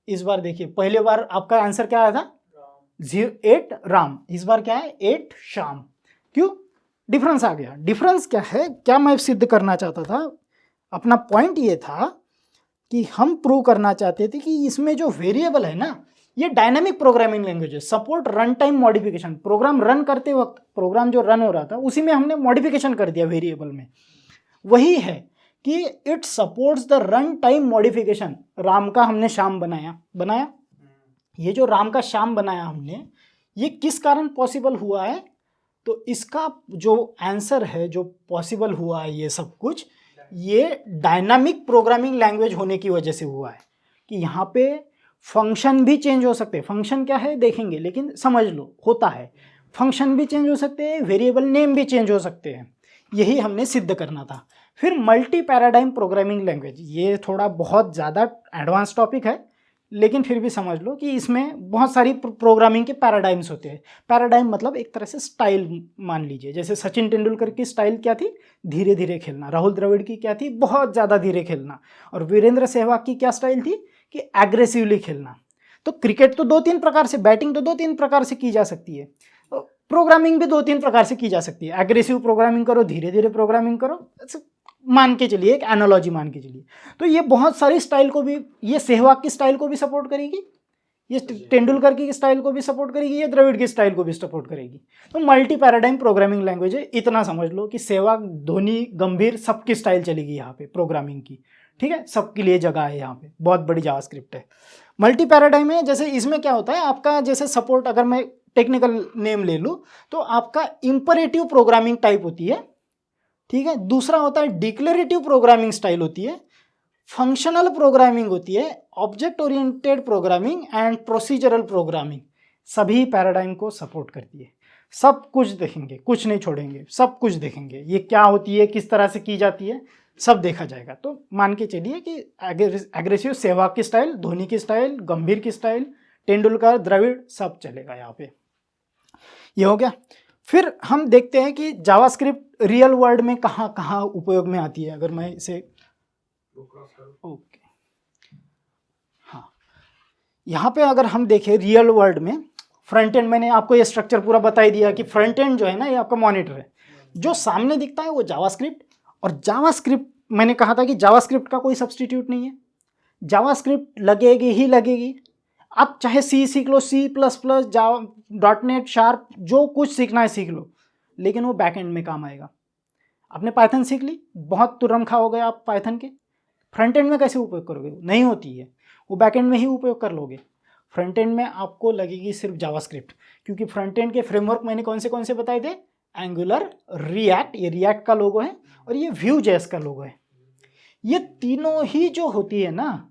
S1: इस बार देखिए, पहले बार आपका आंसर क्या आया था 8 राम, इस बार क्या है 8 श्याम। क्यों? डिफरेंस आ गया। डिफरेंस क्या है, क्या मैं सिद्ध करना चाहता था, अपना पॉइंट ये था कि हम प्रूव करना चाहते थे कि इसमें जो वेरिएबल है ना, ये डायनामिक प्रोग्रामिंग लैंग्वेज है, support run time modification. Program run करते वक्त, प्रोग्राम जो रन हो रहा था उसी में हमने मॉडिफिकेशन कर दिया वेरिएबल में। वही है कि it supports the run time modification. Ram का हमने श्याम बनाया। ये जो राम का श्याम बनाया हमने, ये किस कारण पॉसिबल हुआ है, तो इसका जो आंसर है, जो पॉसिबल हुआ है ये सब कुछ, ये डायनामिक प्रोग्रामिंग लैंग्वेज होने की वजह से हुआ है कि यहाँ पे फंक्शन भी चेंज हो सकते हैं। फंक्शन क्या है देखेंगे, लेकिन समझ लो होता है, फंक्शन भी चेंज हो सकते हैं, वेरिएबल नेम भी चेंज हो सकते हैं। यही हमने सिद्ध करना था। फिर मल्टी पैराडाइम प्रोग्रामिंग लैंग्वेज, ये थोड़ा बहुत ज़्यादा एडवांस टॉपिक है, लेकिन फिर भी समझ लो कि इसमें बहुत सारी प्रोग्रामिंग के पैराडाइम्स होते हैं। पैराडाइम मतलब एक तरह से स्टाइल मान लीजिए, जैसे सचिन तेंदुलकर की स्टाइल क्या थी, धीरे धीरे खेलना। राहुल द्रविड़ की क्या थी, बहुत ज़्यादा धीरे खेलना। और वीरेंद्र सहवाग की क्या स्टाइल थी कि एग्रेसिवली खेलना। तो क्रिकेट तो 2-3 प्रकार से, बैटिंग तो 2-3 प्रकार से की जा सकती है, प्रोग्रामिंग भी 2-3 प्रकार से की जा सकती है। एग्रेसिव प्रोग्रामिंग करो, धीरे धीरे प्रोग्रामिंग करो, मान के चलिए, एक एनालॉजी मान के चलिए। तो ये बहुत सारी स्टाइल को भी, ये सहवाग की स्टाइल को भी सपोर्ट करेगी, ये तेंदुलकर की स्टाइल को भी सपोर्ट करेगी, ये द्रविड़ की स्टाइल को भी सपोर्ट करेगी। तो मल्टी पैराडाइम प्रोग्रामिंग लैंग्वेज है। इतना समझ लो कि सहवाग, धोनी, गंभीर सबकी स्टाइल चलेगी यहाँ पे प्रोग्रामिंग की, ठीक है, सबके लिए जगह है यहाँ पे, बहुत बड़ी जावास्क्रिप्ट है। मल्टी पैराडाइम है। जैसे इसमें क्या होता है आपका, जैसे सपोर्ट, अगर मैं टेक्निकल नेम ले लूँ तो आपका इंपरेटिव प्रोग्रामिंग टाइप होती है, ठीक है। दूसरा होता है डिक्लेरेटिव प्रोग्रामिंग स्टाइल होती है, फंक्शनल प्रोग्रामिंग होती है, object oriented programming and procedural programming. सभी पैराडाइम को सपोर्ट करती है। सब कुछ देखेंगे, कुछ नहीं छोड़ेंगे, सब कुछ देखेंगे, ये क्या होती है, किस तरह से की जाती है, सब देखा जाएगा। तो मान के चलिए कि एग्रेसिव सहवाग की स्टाइल, धोनी की स्टाइल, गंभीर की स्टाइल, तेंदुलकर, द्रविड़, सब चलेगा यहाँ पे। ये हो गया। फिर हम देखते हैं कि जावास्क्रिप्ट रियल वर्ल्ड में कहाँ कहाँ उपयोग में आती है। अगर मैं इसे ओके, हाँ, यहाँ पे अगर हम देखें रियल वर्ल्ड में, फ्रंट एंड, मैंने आपको ये स्ट्रक्चर पूरा बता ही दिया कि फ्रंट एंड जो है ना, ये आपका मॉनिटर है, जो सामने दिखता है वो जावास्क्रिप्ट। और जावास्क्रिप्ट, मैंने कहा था कि जावास्क्रिप्ट का कोई सब्स्टिट्यूट नहीं है, जावास्क्रिप्ट लगेगी ही लगेगी। आप चाहे सी सीख लो, C++, जावा, .NET, शार्प, जो कुछ सीखना है सीख लो, लेकिन वो बैकएंड में काम आएगा। आपने पाइथन सीख ली, बहुत तुरम खा हो गए आप पाइथन के, फ्रंट एंड में कैसे उपयोग करोगे? नहीं होती है, वो बैकएंड में ही उपयोग कर लोगे। फ्रंट एंड में आपको लगेगी सिर्फ जावास्क्रिप्ट, क्योंकि फ्रंट एंड के फ्रेमवर्क मैंने कौन से बताए थे, एंगुलर, रिएक्ट, ये रिएक्ट का लोगो है, और ये Vue.js का लोगो है। ये तीनों ही जो होती है ना,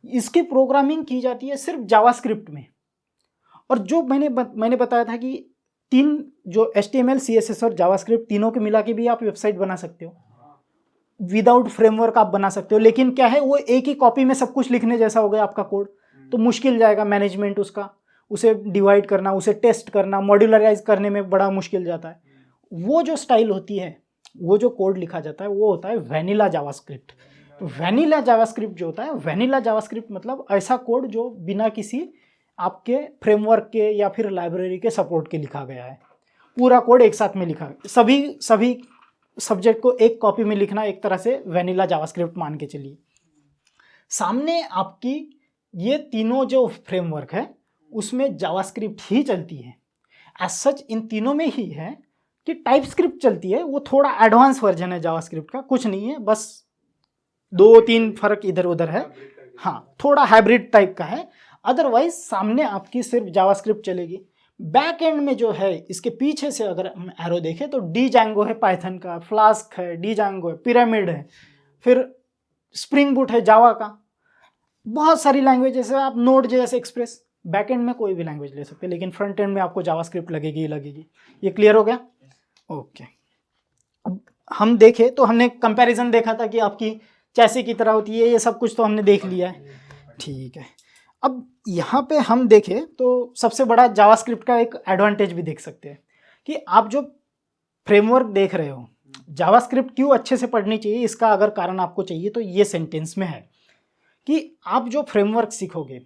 S1: इसकी प्रोग्रामिंग की जाती है सिर्फ जावास्क्रिप्ट में। और जो मैंने बताया था कि 3 जो HTML, CSS और जावास्क्रिप्ट तीनों के मिला के भी आप वेबसाइट बना सकते हो, विदाउट फ्रेमवर्क आप बना सकते हो। लेकिन क्या है, वो एक ही कॉपी में सब कुछ लिखने जैसा हो गया आपका कोड, तो मुश्किल जाएगा मैनेजमेंट उसका, उसे डिवाइड करना, उसे टेस्ट करना, मॉड्यूलराइज करने में बड़ा मुश्किल जाता है। वो जो स्टाइल होती है, वो जो कोड लिखा जाता है, वो होता है वैनिला जावास्क्रिप्ट। वैनिला जावास्क्रिप्ट जो होता है, वैनिला जावास्क्रिप्ट मतलब ऐसा कोड जो बिना किसी आपके फ्रेमवर्क के या फिर लाइब्रेरी के सपोर्ट के लिखा गया है। पूरा कोड एक साथ में लिखा है, सभी सब्जेक्ट को एक कॉपी में लिखना, एक तरह से वैनिला जावास्क्रिप्ट मान के चलिए। सामने आपकी ये तीनों जो फ्रेमवर्क है उसमें जावास्क्रिप्ट ही चलती है। एज सच इन तीनों में ही है कि टाइपस्क्रिप्ट चलती है, वो थोड़ा एडवांस वर्जन है जावास्क्रिप्ट का, कुछ नहीं है, बस 2-3 फर्क इधर उधर है, हाँ, थोड़ा हाइब्रिड टाइप का है। अदरवाइज सामने आपकी सिर्फ जावास्क्रिप्ट चलेगी। बैक एंड में जो है, इसके पीछे से अगर हम एरो देखें तो डीजांगो है पाइथन का, फ्लास्क है, डीजांगो है, पिरामिड है, फिर स्प्रिंग बूट है जावा का, बहुत सारी लैंग्वेजेस है। आप नोड.js एक्सप्रेस, बैक एंड में कोई भी लैंग्वेज ले सकते हैं, लेकिन फ्रंट एंड में आपको जावास्क्रिप्ट लगेगी ही लगेगी। ये क्लियर हो गया? ओके। अब हम देखें तो हमने कंपैरिजन देखा था कि आपकी चैसी की तरह होती है, ये सब कुछ तो हमने देख लिया है, ठीक है। अब यहाँ पे हम देखें तो सबसे बड़ा जावास्क्रिप्ट का एक एडवांटेज भी देख सकते हैं कि आप जो फ्रेमवर्क देख रहे हो, जावास्क्रिप्ट क्यों अच्छे से पढ़नी चाहिए, इसका अगर कारण आपको चाहिए तो ये सेंटेंस में है कि आप जो फ्रेमवर्क सीखोगे,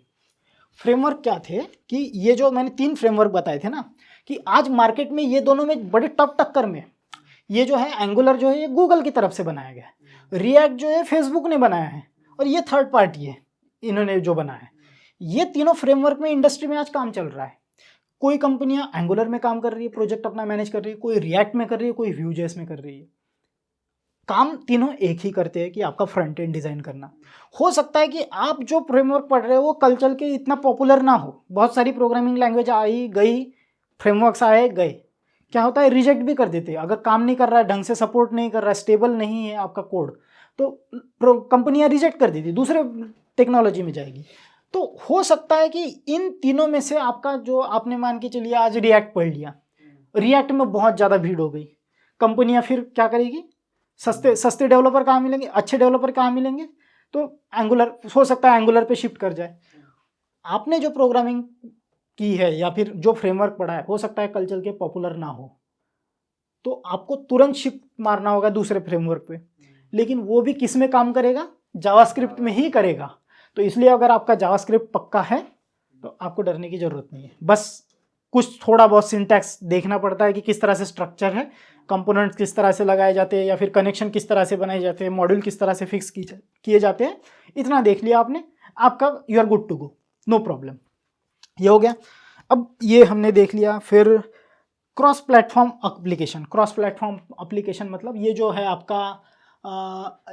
S1: फ्रेमवर्क क्या थे कि ये जो मैंने 3 फ्रेमवर्क बताए थे ना, कि आज मार्केट में ये दोनों में बड़े टफ टक्कर में, ये जो है एंगुलर जो है ये गूगल की तरफ से बनाया गया है, रिएक्ट जो है फेसबुक ने बनाया है, और ये थर्ड पार्टी है इन्होंने जो बनाया है। ये तीनों फ्रेमवर्क में इंडस्ट्री में आज काम चल रहा है। कोई कंपनियां एंगुलर में काम कर रही है, प्रोजेक्ट अपना मैनेज कर रही है, कोई रिएक्ट में कर रही है, कोई व्यूजेस में कर रही है। काम तीनों एक ही करते हैं कि आपका फ्रंट एंड डिज़ाइन करना। हो सकता है कि आप जो फ्रेमवर्क पढ़ रहे हो वो कल चल के इतना पॉपुलर ना हो, बहुत सारी प्रोग्रामिंग लैंग्वेज आई गई, फ्रेमवर्क्स आए गए, क्या होता है रिजेक्ट भी कर देते हैं। अगर काम नहीं कर रहा है, ढंग से सपोर्ट नहीं कर रहा है, स्टेबल नहीं है आपका कोड, तो कंपनियां रिजेक्ट कर देती, दूसरे टेक्नोलॉजी में जाएगी। तो हो सकता है कि इन तीनों में से आपका जो आपने मान के चलिए आज रिएक्ट पढ़ लिया, रिएक्ट में बहुत ज़्यादा भीड़ हो गई, कंपनियां फिर क्या करेगी, सस्ते डेवलपर कहाँ मिलेंगे, अच्छे डेवलपर कहाँ मिलेंगे, तो एंगुलर, हो सकता है एंगुलर पे शिफ्ट कर जाए। आपने जो प्रोग्रामिंग की है या फिर जो फ्रेमवर्क पढ़ा है, हो सकता है कल चल के पॉपुलर ना हो, तो आपको तुरंत शिफ्ट मारना होगा दूसरे फ्रेमवर्क पे, लेकिन वो भी किस में काम करेगा, जावास्क्रिप्ट में ही करेगा। तो इसलिए अगर आपका जावास्क्रिप्ट पक्का है तो आपको डरने की ज़रूरत नहीं है। बस कुछ थोड़ा बहुत सिंटैक्स देखना पड़ता है कि किस तरह से स्ट्रक्चर है, कंपोनेंट्स किस तरह से लगाए जाते हैं, या फिर कनेक्शन किस तरह से बनाए जाते हैं, मॉड्यूल किस तरह से फिक्स किए जाते हैं। इतना देख लिया आपने, आपका you are good to go, no problem. ये हो गया। अब ये हमने देख लिया। फिर cross platform application. Cross platform application मतलब ये जो है आपका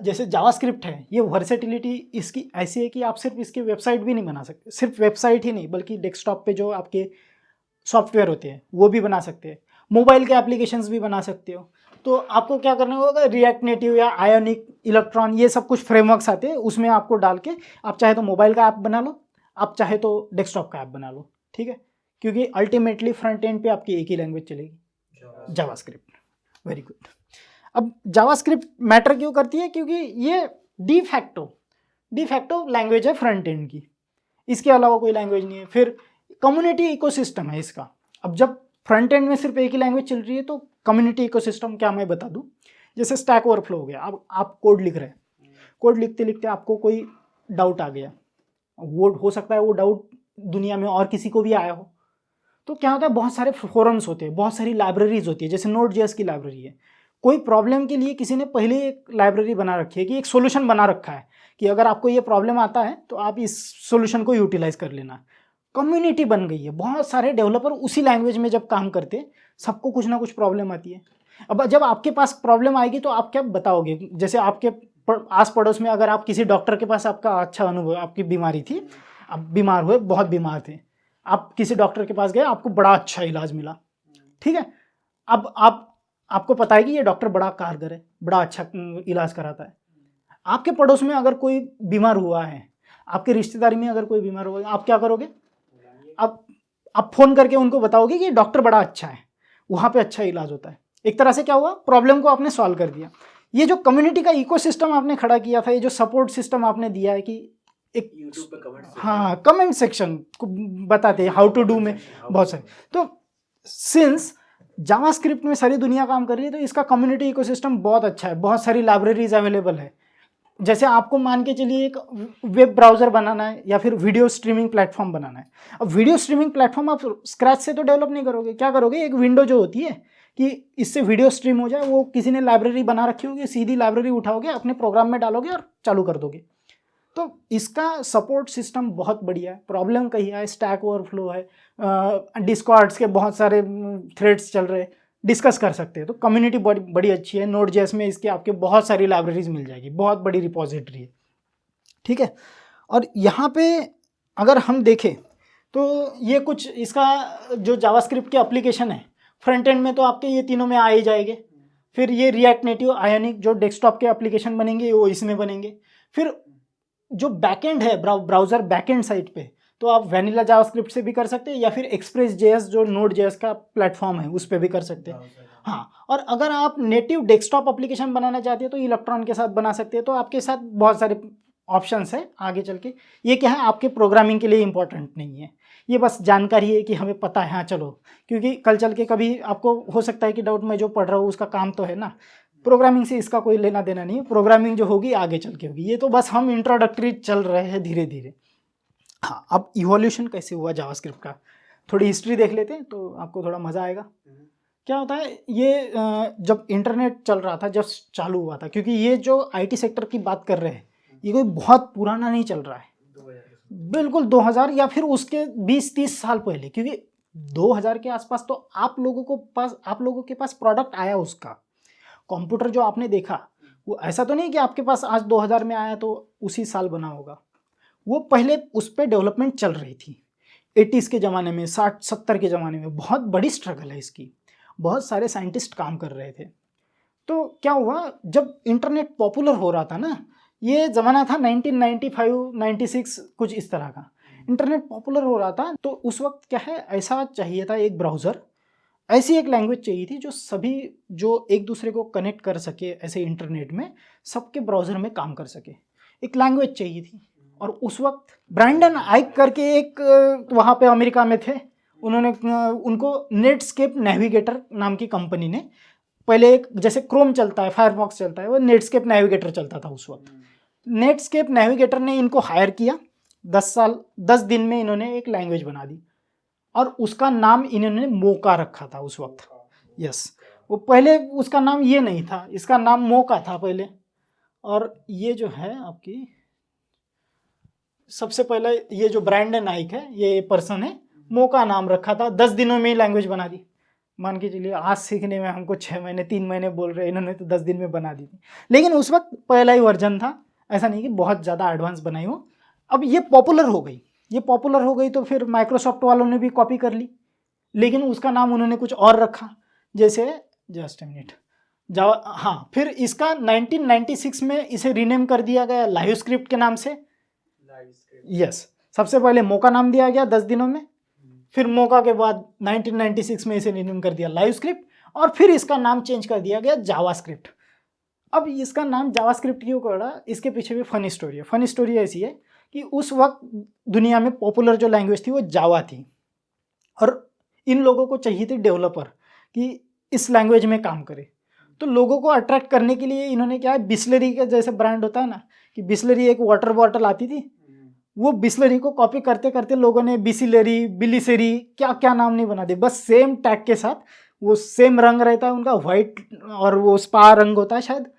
S1: जैसे जावास्क्रिप्ट है, ये वर्सेटिलिटी इसकी ऐसी है कि आप सिर्फ इसकी वेबसाइट भी नहीं बना सकते, सिर्फ वेबसाइट ही नहीं बल्कि डेस्कटॉप पे जो आपके सॉफ्टवेयर होते हैं वो भी बना सकते हैं, मोबाइल के एप्लीकेशंस भी बना सकते हो। तो आपको क्या करना होगा, रिएक्ट नेटिव या आयोनिक, इलेक्ट्रॉन, ये सब कुछ फ्रेमवर्क्स आते हैं, उसमें आपको डाल के आप चाहे तो मोबाइल का ऐप बना लो, आप चाहे तो डेस्कटॉप का ऐप बना लो, ठीक है। क्योंकि अल्टीमेटली फ्रंट एंड पे आपकी एक ही लैंग्वेज चलेगी, जावास्क्रिप्ट। Very good. अब जावास्क्रिप्ट मैटर क्यों करती है, क्योंकि ये डी फैक्टो लैंग्वेज है फ्रंट एंड की, इसके अलावा कोई लैंग्वेज नहीं है। फिर कम्युनिटी इकोसिस्टम है इसका। अब जब फ्रंट एंड में सिर्फ एक ही लैंग्वेज चल रही है तो कम्युनिटी इकोसिस्टम क्या मैं बता दूं, जैसे स्टैक ओवरफ्लो हो गया। अब आप कोड लिख रहे हैं, कोड लिखते लिखते आपको कोई डाउट आ गया, वो हो सकता है वो डाउट दुनिया में और किसी को भी आया हो, तो क्या होता है बहुत सारे फोरम्स होते हैं, बहुत सारी लाइब्रेरीज होती है, जैसे Node.js की लाइब्रेरी है। कोई प्रॉब्लम के लिए किसी ने पहले एक लाइब्रेरी बना रखी है कि एक सोल्यूशन बना रखा है कि अगर आपको ये प्रॉब्लम आता है तो आप इस सोल्यूशन को यूटिलाइज कर लेना। कम्युनिटी बन गई है, बहुत सारे डेवलपर उसी लैंग्वेज में जब काम करते, सबको कुछ ना कुछ प्रॉब्लम आती है। अब जब आपके पास प्रॉब्लम आएगी तो आप क्या बताओगे, जैसे आपके आस पड़ोस में अगर आप किसी डॉक्टर के पास आपका अच्छा अनुभव, आपकी बीमारी थी, आप बीमार हुए, बहुत बीमार थे, आप किसी डॉक्टर के पास गए, आपको बड़ा अच्छा इलाज मिला, ठीक है। अब आपको पता है कि ये डॉक्टर बड़ा कारगर है, बड़ा अच्छा इलाज कराता है। आपके पड़ोस में अगर कोई बीमार हुआ है, आपके रिश्तेदारी में अगर कोई बीमार हुआ है, आप क्या करोगे, आप फोन करके उनको बताओगे कि डॉक्टर बड़ा अच्छा है, वहाँ पे अच्छा इलाज होता है। एक तरह से क्या हुआ, प्रॉब्लम को आपने सॉल्व कर दिया। ये जो कम्युनिटी का इकोसिस्टम आपने खड़ा किया था, ये जो सपोर्ट सिस्टम आपने दिया है कि एक यूट्यूब पे कमेंट सेक्शन को बताते हैं हाउ टू डू में बहुत सारे। तो सिंस जावास्क्रिप्ट में सारी दुनिया काम कर रही है तो इसका कम्युनिटी इकोसिस्टम बहुत अच्छा है, बहुत सारी लाइब्रेरीज अवेलेबल है। जैसे आपको मान के चलिए एक वेब ब्राउज़र बनाना है या फिर वीडियो स्ट्रीमिंग प्लेटफॉर्म बनाना है। अब वीडियो स्ट्रीमिंग प्लेटफॉर्म आप स्क्रैच से तो डेवलप नहीं करोगे, क्या करोगे, एक विंडो जो होती है कि इससे वीडियो स्ट्रीम हो जाए, वो किसी ने लाइब्रेरी बना रखी होगी, सीधी लाइब्रेरी उठाओगे, अपने प्रोग्राम में डालोगे और चालू कर दोगे। तो इसका सपोर्ट सिस्टम बहुत बढ़िया है। प्रॉब्लम कहीं है, स्टैक ओवरफ्लो है, डिस्कॉर्ड्स के बहुत सारे थ्रेड्स चल रहे हैं, डिस्कस कर सकते हैं। तो कम्युनिटी बड़ी अच्छी है। Node.js में इसके आपके बहुत सारी लाइब्रेरीज मिल जाएगी, बहुत बड़ी रिपोजिटरी है, ठीक है। और यहाँ पे अगर हम देखें तो ये कुछ इसका जो जावास्क्रिप्ट के एप्लीकेशन है, फ्रंट एंड में तो आपके ये तीनों में आ ही जाएंगे। फिर ये रिएक्ट नेटिव, आयोनिक जो डेस्कटॉप के एप्लीकेशन बनेंगे वो इसमें बनेंगे। फिर जो बैकएंड है, ब्राउज़र बैकएंड साइड पे, तो आप वैनिला जावास्क्रिप्ट से भी कर सकते हैं, या फिर एक्सप्रेस जेएस जो नोड जेएस का प्लेटफॉर्म है उस पर भी कर सकते हैं। हाँ, और अगर आप नेटिव डेस्कटॉप एप्लीकेशन बनाना चाहते हैं तो इलेक्ट्रॉन के साथ बना सकते हैं। तो आपके साथ बहुत सारे ऑप्शंस है आगे चल के। ये क्या है, आपके प्रोग्रामिंग के लिए इंपॉर्टेंट नहीं है, ये बस जानकारी है कि हमें पता है। हाँ चलो, क्योंकि कल चल के कभी आपको हो सकता है कि डाउट मैं जो पढ़ रहा हूँ उसका काम तो है ना, प्रोग्रामिंग से इसका कोई लेना देना नहीं है। प्रोग्रामिंग जो होगी आगे चल के होगी, ये तो बस हम इंट्रोडक्टरी चल रहे हैं धीरे धीरे। हाँ, अब इवोल्यूशन कैसे हुआ जावास्क्रिप्ट का, थोड़ी हिस्ट्री देख लेते हैं तो आपको थोड़ा मज़ा आएगा। क्या होता है, ये जब इंटरनेट चल रहा था, जब चालू हुआ था, क्योंकि ये जो आईटी सेक्टर की बात कर रहे हैं ये कोई बहुत पुराना नहीं चल रहा है, बिल्कुल 2000 या फिर उसके 20-30 साल पहले, क्योंकि 2000 के आसपास तो आप लोगों के पास प्रोडक्ट आया। उसका कंप्यूटर जो आपने देखा वो ऐसा तो नहीं कि आपके पास आज 2000 में आया तो उसी साल बना होगा, वो पहले उस पर डेवलपमेंट चल रही थी 80s के ज़माने में, 60-70 के ज़माने में। बहुत बड़ी स्ट्रगल है इसकी, बहुत सारे साइंटिस्ट काम कर रहे थे। तो क्या हुआ, जब इंटरनेट पॉपुलर हो रहा था ना, ये ज़माना था 1995-96 कुछ इस तरह का, इंटरनेट पॉपुलर हो रहा था। तो उस वक्त क्या है, ऐसा चाहिए था एक ब्राउज़र, ऐसी एक लैंग्वेज चाहिए थी जो सभी जो एक दूसरे को कनेक्ट कर सके, ऐसे इंटरनेट में सबके ब्राउज़र में काम कर सके, एक लैंग्वेज चाहिए थी। और उस वक्त ब्रैंडन आइक करके एक वहाँ पे अमेरिका में थे, उन्होंने उनको नेटस्केप नेविगेटर नाम की कंपनी ने, पहले एक जैसे क्रोम चलता है, फायरफॉक्स चलता है, वो नेटस्केप नेविगेटर चलता था उस वक्त। नेटस्केप नेविगेटर ने इनको हायर किया, 10 दिन में इन्होंने एक लैंग्वेज बना दी, और उसका नाम इन्होंने मोका रखा था उस वक्त। यस, वो पहले उसका नाम ये नहीं था, इसका नाम मोका था पहले। और ये जो है आपकी सबसे पहले ये जो ब्रैंडन आइक है, ये पर्सन है, मोका नाम रखा था, 10 दिनों में ही लैंग्वेज बना दी। मान के चलिए आज सीखने में हमको 6 महीने 3 महीने बोल रहे हैं, इन्होंने तो 10 दिन में बना दी थी। लेकिन उस वक्त पहला ही वर्जन था, ऐसा नहीं कि बहुत ज़्यादा एडवांस बनाई हो। अब ये पॉपुलर हो गई, तो फिर माइक्रोसॉफ्ट वालों ने भी कॉपी कर ली, लेकिन उसका नाम उन्होंने कुछ और रखा, जैसे जस्ट मिनट जावा। हाँ, फिर इसका 1996 में इसे रीनेम कर दिया गया लाइव स्क्रिप्ट के नाम से। यस, सबसे पहले मोका नाम दिया गया 10 दिनों में, फिर मोका के बाद 1996 में इसे रीनेम कर दिया लाइव स्क्रिप्ट, और फिर इसका नाम चेंज कर दिया गया जावास्क्रिप्ट। अब इसका नाम जावास्क्रिप्ट क्यों पड़ा, इसके पीछे भी फनी स्टोरी है। फनी स्टोरी ऐसी है कि उस वक्त दुनिया में पॉपुलर जो लैंग्वेज थी वो जावा थी, और इन लोगों को चाहिए थे डेवलपर कि इस लैंग्वेज में काम करे। तो लोगों को अट्रैक्ट करने के लिए इन्होंने क्या है, बिस्लरी का जैसे ब्रांड होता है ना, कि बिस्लरी एक वाटर बॉटल आती थी, वो बिस्लरी को कॉपी करते करते लोगों ने बिसिलरी, बिलिसरी, क्या क्या नाम नहीं बना दे, बस सेम टैग के साथ। वो सेम रंग रहता है उनका, वाइट, और वो स्पा रंग होता है शायद,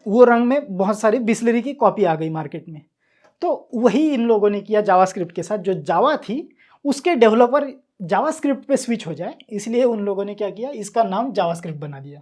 S1: वो रंग में बहुत सारी बिस्लरी की कॉपी आ गई मार्केट में। तो वही इन लोगों ने किया जावास्क्रिप्ट के साथ, जो जावा थी उसके डेवलपर जावास्क्रिप्ट पे स्विच हो जाए, इसलिए उन लोगों ने क्या किया, इसका नाम जावास्क्रिप्ट बना दिया,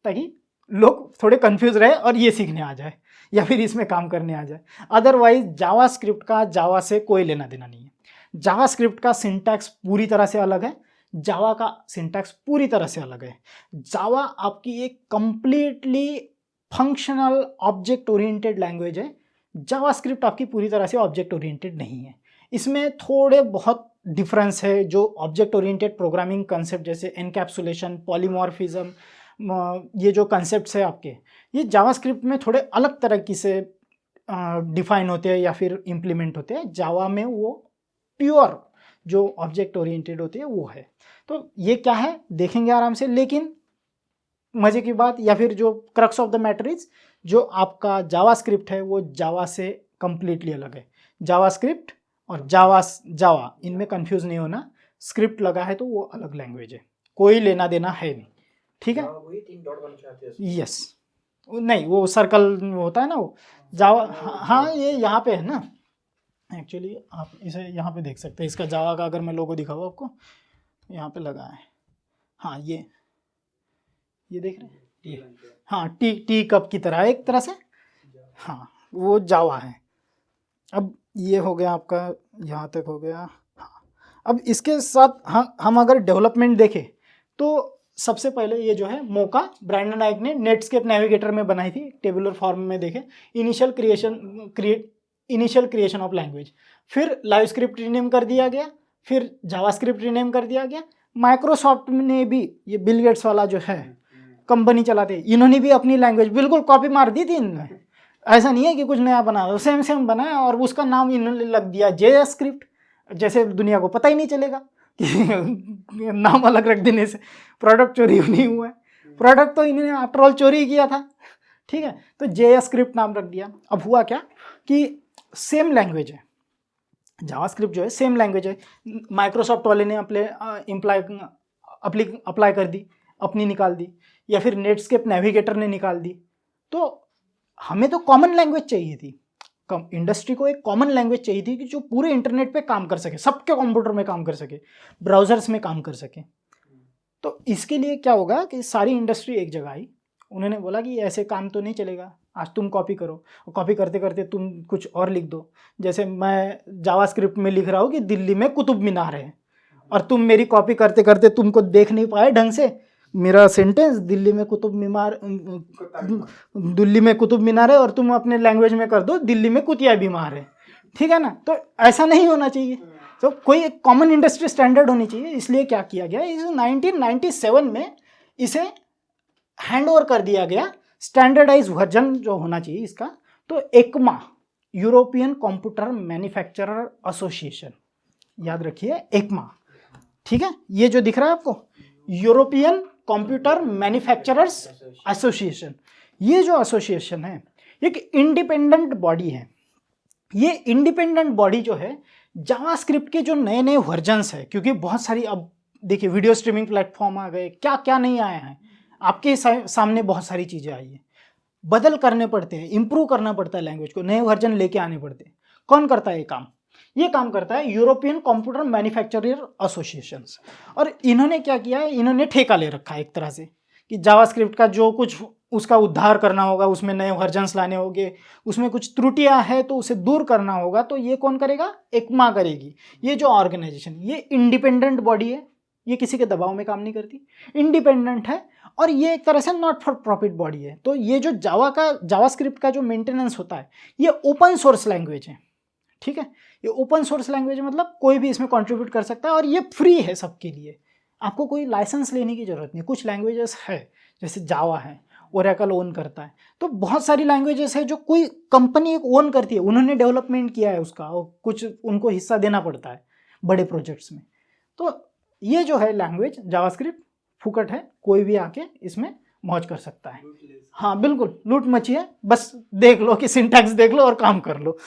S1: ताकि लोग थोड़े कंफ्यूज रहे और ये सीखने आ जाए या फिर इसमें काम करने आ जाए। अदरवाइज जावास्क्रिप्ट का जावा से कोई लेना देना नहीं है। जावास्क्रिप्ट का सिंटैक्स पूरी तरह से अलग है, जावा का सिंटैक्स पूरी तरह से अलग है। जावा आपकी एक completely functional object oriented language है, जावास्क्रिप्ट आपकी पूरी तरह से ऑब्जेक्ट ओरिएंटेड नहीं है। इसमें थोड़े बहुत डिफरेंस है, जो ऑब्जेक्ट ओरिएंटेड प्रोग्रामिंग कंसेप्ट जैसे एनकैप्सुलेशन, पॉलीमॉर्फिज्म, ये जो कंसेप्ट्स है आपके, ये जावास्क्रिप्ट में थोड़े अलग तरह की से डिफाइन होते हैं या फिर इम्प्लीमेंट होते हैं। जावा में वो प्योर जो ऑब्जेक्ट ओरिएंटेड होते हैं वो है। तो ये क्या है देखेंगे आराम से, लेकिन मज़े की बात या फिर जो crux of the matter is, जो आपका जावास्क्रिप्ट है वो जावा से कम्प्लीटली अलग है। जावास्क्रिप्ट और जावा इनमें कंफ्यूज नहीं होना, स्क्रिप्ट लगा है तो वो अलग लैंग्वेज है, कोई लेना देना है नहीं, ठीक है। यस, नहीं वो सर्कल होता है ना वो जावा। हाँ, ये यहाँ पे है ना, एक्चुअली आप इसे यहाँ पे देख सकते हैं, इसका जावा का अगर मैं लोगो दिखाऊँ आपको, यहाँ पे लगा है। हाँ, ये देख रहे हैं, ये हाँ टी कप की तरह एक तरह से, हाँ वो जावा है। अब ये हो गया आपका, यहाँ तक हो गया। हाँ, अब इसके साथ हम अगर डेवलपमेंट देखें तो सबसे पहले ये जो है मोका ब्रैंडन आइक ने नेटस्केप नेविगेटर में बनाई थी, टेबुलर फॉर्म में देखें, इनिशियल क्रिएशन ऑफ लैंग्वेज। फिर लाइव स्क्रिप्ट रीनेम कर दिया गया, फिर जावास्क्रिप्ट रीनेम कर दिया गया। माइक्रोसॉफ्ट ने भी, ये बिल गेट्स वाला जो है कंपनी चलाते, इन्होंने भी अपनी लैंग्वेज बिल्कुल कॉपी मार दी थी इन्होंने। ऐसा नहीं है कि कुछ नया बना दो, सेम सेम बनाया और उसका नाम इन्होंने लग दिया JavaScript। जैसे दुनिया को पता ही नहीं चलेगा कि नाम अलग रख देने से प्रोडक्ट चोरी नहीं हुआ है। प्रोडक्ट तो इन्होंने आफ्टर ऑल चोरी किया था, ठीक है। तो JavaScript नाम रख दिया। अब हुआ क्या कि सेम लैंग्वेज है, जावास्क्रिप्ट जो है सेम लैंग्वेज है, माइक्रोसॉफ्ट वाले ने अप्लाई कर दी, अपनी निकाल दी, या फिर नेटस्केप नेविगेटर ने निकाल दी। तो हमें तो कॉमन लैंग्वेज चाहिए थी, इंडस्ट्री को एक कॉमन लैंग्वेज चाहिए थी कि जो पूरे इंटरनेट पे काम कर सके, सबके कंप्यूटर में काम कर सके, ब्राउजर्स में काम कर सके। तो इसके लिए क्या होगा कि सारी इंडस्ट्री एक जगह आई, उन्होंने बोला कि ऐसे काम तो नहीं चलेगा, आज तुम कॉपी करो, और कॉपी करते करते तुम कुछ और लिख दो। जैसे मैं जावास्क्रिप्ट में लिख रहा हूँ कि दिल्ली में कुतुब मीनार है, और तुम मेरी कॉपी करते करते तुमको देख नहीं पाए ढंग से मेरा सेंटेंस, दिल्ली में कुतुब मीनार है, और तुम अपने लैंग्वेज में कर दो दिल्ली में कुतिया बीमार है, ठीक है ना। तो ऐसा नहीं होना चाहिए, तो कोई एक कॉमन इंडस्ट्री स्टैंडर्ड होनी चाहिए। इसलिए क्या किया गया, इस 1997 में इसे हैंड ओवर कर दिया गया, स्टैंडर्डाइज वर्जन जो होना चाहिए इसका, तो ECMA, European computer manufacturer association, याद रखिए एक्मा, ठीक है। ये जो दिख रहा है आपको, यूरोपियन कंप्यूटर मैन्युफैक्चरर्स एसोसिएशन, ये जो एसोसिएशन है एक इंडिपेंडेंट बॉडी है। ये इंडिपेंडेंट बॉडी जो है जावास्क्रिप्ट के जो नए नए वर्जन्स है, क्योंकि बहुत सारी, अब देखिए वीडियो स्ट्रीमिंग प्लेटफॉर्म आ गए, क्या क्या नहीं आए हैं आपके सामने, बहुत सारी चीज़ें आई है, बदल करने पड़ते हैं, इंप्रूव करना पड़ता है लैंग्वेज को, नए वर्जन लेके आने पड़ते हैं। कौन करता है ये काम? ये काम करता है यूरोपियन कंप्यूटर मैन्युफैक्चरर एसोसिएशंस। और इन्होंने क्या किया है, इन्होंने ठेका ले रखा है एक तरह से कि जावास्क्रिप्ट का जो कुछ उसका उद्धार करना होगा, उसमें नए वर्जन्स लाने होंगे, उसमें कुछ त्रुटियां है तो उसे दूर करना होगा, तो ये कौन करेगा? एक्मा करेगी। ये जो ऑर्गेनाइजेशन, ये इंडिपेंडेंट बॉडी है, ये किसी के दबाव में काम नहीं करती, इंडिपेंडेंट है, और ये एक तरह से नॉट फॉर प्रॉफिट बॉडी है। तो ये जो जावास्क्रिप्ट का जो मेंटेनेंस होता है, ये ओपन सोर्स लैंग्वेज है, ठीक है। ये ओपन सोर्स लैंग्वेज मतलब कोई भी इसमें कंट्रीब्यूट कर सकता है, और ये फ्री है सबके लिए, आपको कोई लाइसेंस लेने की जरूरत नहीं। कुछ लैंग्वेजेस है जैसे जावा है, ओरेकल ओन करता है, तो बहुत सारी लैंग्वेजेस है जो कोई कंपनी एक ओन करती है, उन्होंने डेवलपमेंट किया है उसका, और कुछ उनको हिस्सा देना पड़ता है बड़े प्रोजेक्ट्स में। तो ये जो है लैंग्वेज जावास्क्रिप्ट फुकट है, कोई भी आके इसमें मौज कर सकता है। हाँ बिल्कुल, लूट मची है, बस देख लो कि सिंटैक्स देख लो और काम कर लो,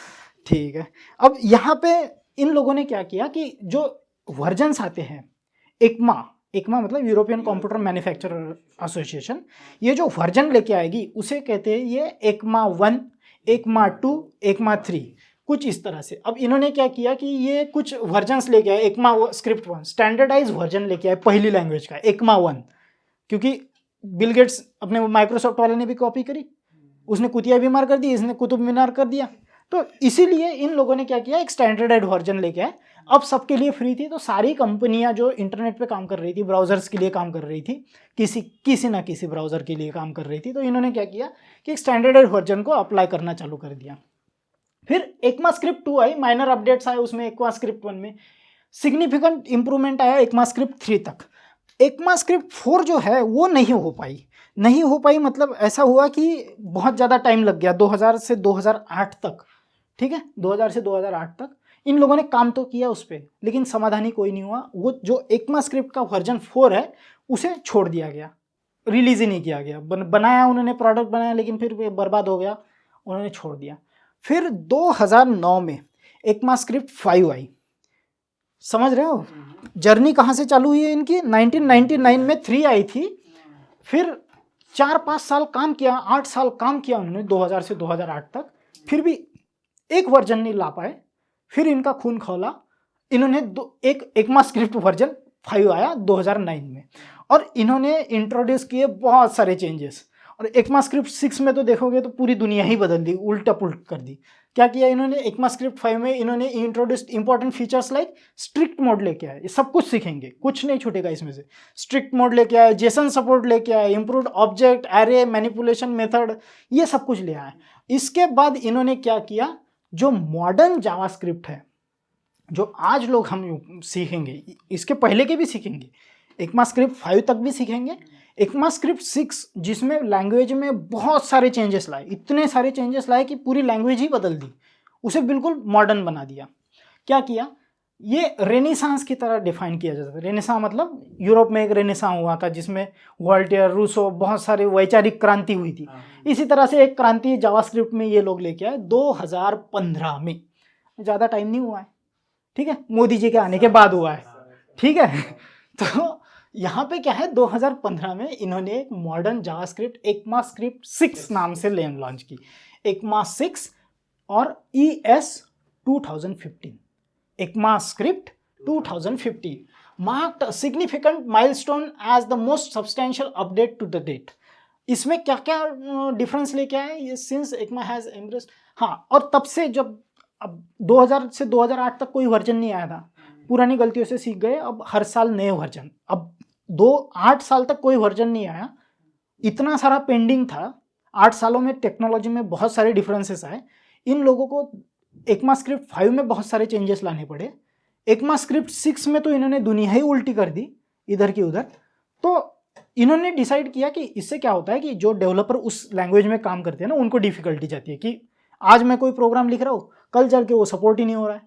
S1: ठीक है। अब यहाँ पे इन लोगों ने क्या किया कि जो वर्जन्स आते हैं, एक्मा मतलब यूरोपियन कंप्यूटर मैन्युफैक्चरर एसोसिएशन, ये जो वर्जन लेके आएगी उसे कहते हैं ये एक्मा 1, एक्मा 2, एक्मा 3, कुछ इस तरह से। अब इन्होंने क्या किया कि ये कुछ वर्जन्स लेके आए, एक्मा स्क्रिप्ट 1 स्टैंडर्डाइज वर्जन लेके आए पहली लैंग्वेज का, एक्मा 1, क्योंकि बिल गेट्स अपने माइक्रोसॉफ्ट वाले ने भी कॉपी करी, उसने कुतिया बीमार कर दी, इसने कुतुब मीनार कर दिया। तो इसीलिए इन लोगों ने क्या किया, एक स्टैंडर्डाइज वर्जन लेके आए। अब सबके लिए फ्री थी, तो सारी कंपनियां जो इंटरनेट पे काम कर रही थी, ब्राउजर्स के लिए काम कर रही थी, किसी ना किसी ब्राउजर के लिए काम कर रही थी, तो इन्होंने क्या किया कि एक स्टैंडर्डाइज वर्जन को अप्लाई करना चालू कर दिया। फिर एक्मास्क्रिप्ट 2 आई, माइनर अपडेट्स आए उसमें एक्मास्क्रिप्ट 1 में, सिग्निफिकेंट इंप्रूवमेंट आया एक्मास्क्रिप्ट 3 तक। एक्मास्क्रिप्ट 4 जो है वो नहीं हो पाई, मतलब ऐसा हुआ कि बहुत ज़्यादा टाइम लग गया, 2000 से 2008 तक, ठीक है, 2000 से 2008 तक इन लोगों ने काम तो किया उस पर, लेकिन समाधानी कोई नहीं हुआ। वो जो एक्मास्क्रिप्ट का वर्जन 4 है उसे छोड़ दिया गया, रिलीज ही नहीं किया गया। बनाया उन्होंने, प्रोडक्ट बनाया, लेकिन फिर बर्बाद हो गया, उन्होंने छोड़ दिया। फिर 2009 में एक्मास्क्रिप्ट 5 आई, समझ रहे हो जर्नी कहाँ से चालू हुई है इनकी। 1999 में 3 आई थी, फिर 4-5 साल काम किया, 8 साल काम किया उन्होंने 2000 से 2008 तक, फिर भी एक वर्जन नहीं ला पाए। फिर इनका खून खौला, इन्होंने एक एक्मास्क्रिप्ट वर्जन 5 आया 2009 में, और इन्होंने इंट्रोड्यूस किए बहुत सारे चेंजेस। और एक्मास्क्रिप्ट 6 में तो देखोगे तो पूरी दुनिया ही बदल दी, उल्टा पुल्ट कर दी। क्या किया इन्होंने, एक्मास्क्रिप्ट 5 में इन्होंने introduced important features like strict mode लेके आए, ये सब कुछ सीखेंगे, कुछ नहीं छूटेगा इसमें से। स्ट्रिक्ट मोड लेके आए, जेसन सपोर्ट लेके आए, improved object array manipulation method, ये सब कुछ ले आए। इसके बाद इन्होंने क्या किया, जो मॉडर्न जावास्क्रिप्ट है जो आज लोग हम सीखेंगे, इसके पहले के भी सीखेंगे, ECMAScript 5 तक भी सीखेंगे, ECMAScript 6 जिसमें लैंग्वेज में बहुत सारे चेंजेस लाए, इतने सारे चेंजेस लाए कि पूरी लैंग्वेज ही बदल दी, उसे बिल्कुल मॉडर्न बना दिया। क्या किया, ये रेनेसांस की तरह डिफाइन किया जाता है। रेनेसां मतलब यूरोप में एक रेनेसां हुआ था जिसमें वॉल्टेयर, रूसो, बहुत सारे वैचारिक क्रांति हुई थी। इसी तरह से एक क्रांति जावास्क्रिप्ट में ये लोग लेके आए 2015 में, ज़्यादा टाइम नहीं हुआ है, ठीक है, मोदी जी के आने के बाद हुआ है, ठीक है। तो यहाँ पे क्या है, 2015 में इन्होंने एक मॉडर्न जावास्क्रिप्ट ECMAScript 6 नाम से लॉन्च की, ECMA6 और ES 2015, ECMAScript 2015 marked a significant milestone as the most substantial update to the date। इसमें क्या क्या डिफरेंस लेके आए ये, सिंस ECMA हैज एम्ब्रेस्ड, हाँ, और तब से जब अब 2000 से 2008 तक कोई वर्जन नहीं आया था, पुरानी गलतियों से सीख गए, अब हर साल नए वर्जन, अब 8 साल तक कोई वर्जन नहीं आया, इतना सारा पेंडिंग था, 8 सालों में टेक्नोलॉजी में बहुत सारे डिफरेंसेस आए, इन लोगों को ECMAScript 5 में बहुत सारे चेंजेस लाने पड़े, ECMAScript 6 में तो इन्होंने दुनिया ही उल्टी कर दी इधर की उधर। तो इन्होंने डिसाइड किया कि इससे क्या होता है कि जो डेवलपर उस लैंग्वेज में काम करते हैं ना, उनको डिफिकल्टी जाती है कि आज मैं कोई प्रोग्राम लिख रहा हूँ, कल चल के वो सपोर्ट ही नहीं हो रहा है,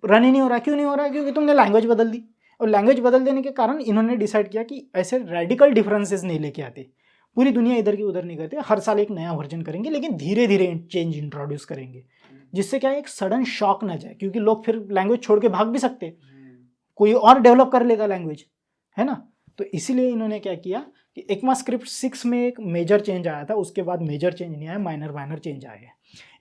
S1: रन ही नहीं हो रहा है। क्यों नहीं हो रहा है? क्योंकि तुमने लैंग्वेज बदल दी, और लैंग्वेज बदल देने के कारण इन्होंने डिसाइड किया कि ऐसे रेडिकल डिफरेंसेस नहीं लेके आते, पूरी दुनिया इधर की उधर नहीं करते, हर साल एक नया वर्जन करेंगे, लेकिन धीरे धीरे चेंज इंट्रोड्यूस करेंगे, जिससे क्या एक सडन शॉक ना जाए, क्योंकि लोग फिर लैंग्वेज छोड़ के भाग भी सकते, कोई और डेवलप कर लेगा लैंग्वेज, है ना। तो इसीलिए इन्होंने क्या किया कि ECMAScript 6 में एक मेजर चेंज आया था, उसके बाद मेजर चेंज नहीं आया, माइनर चेंज आया है।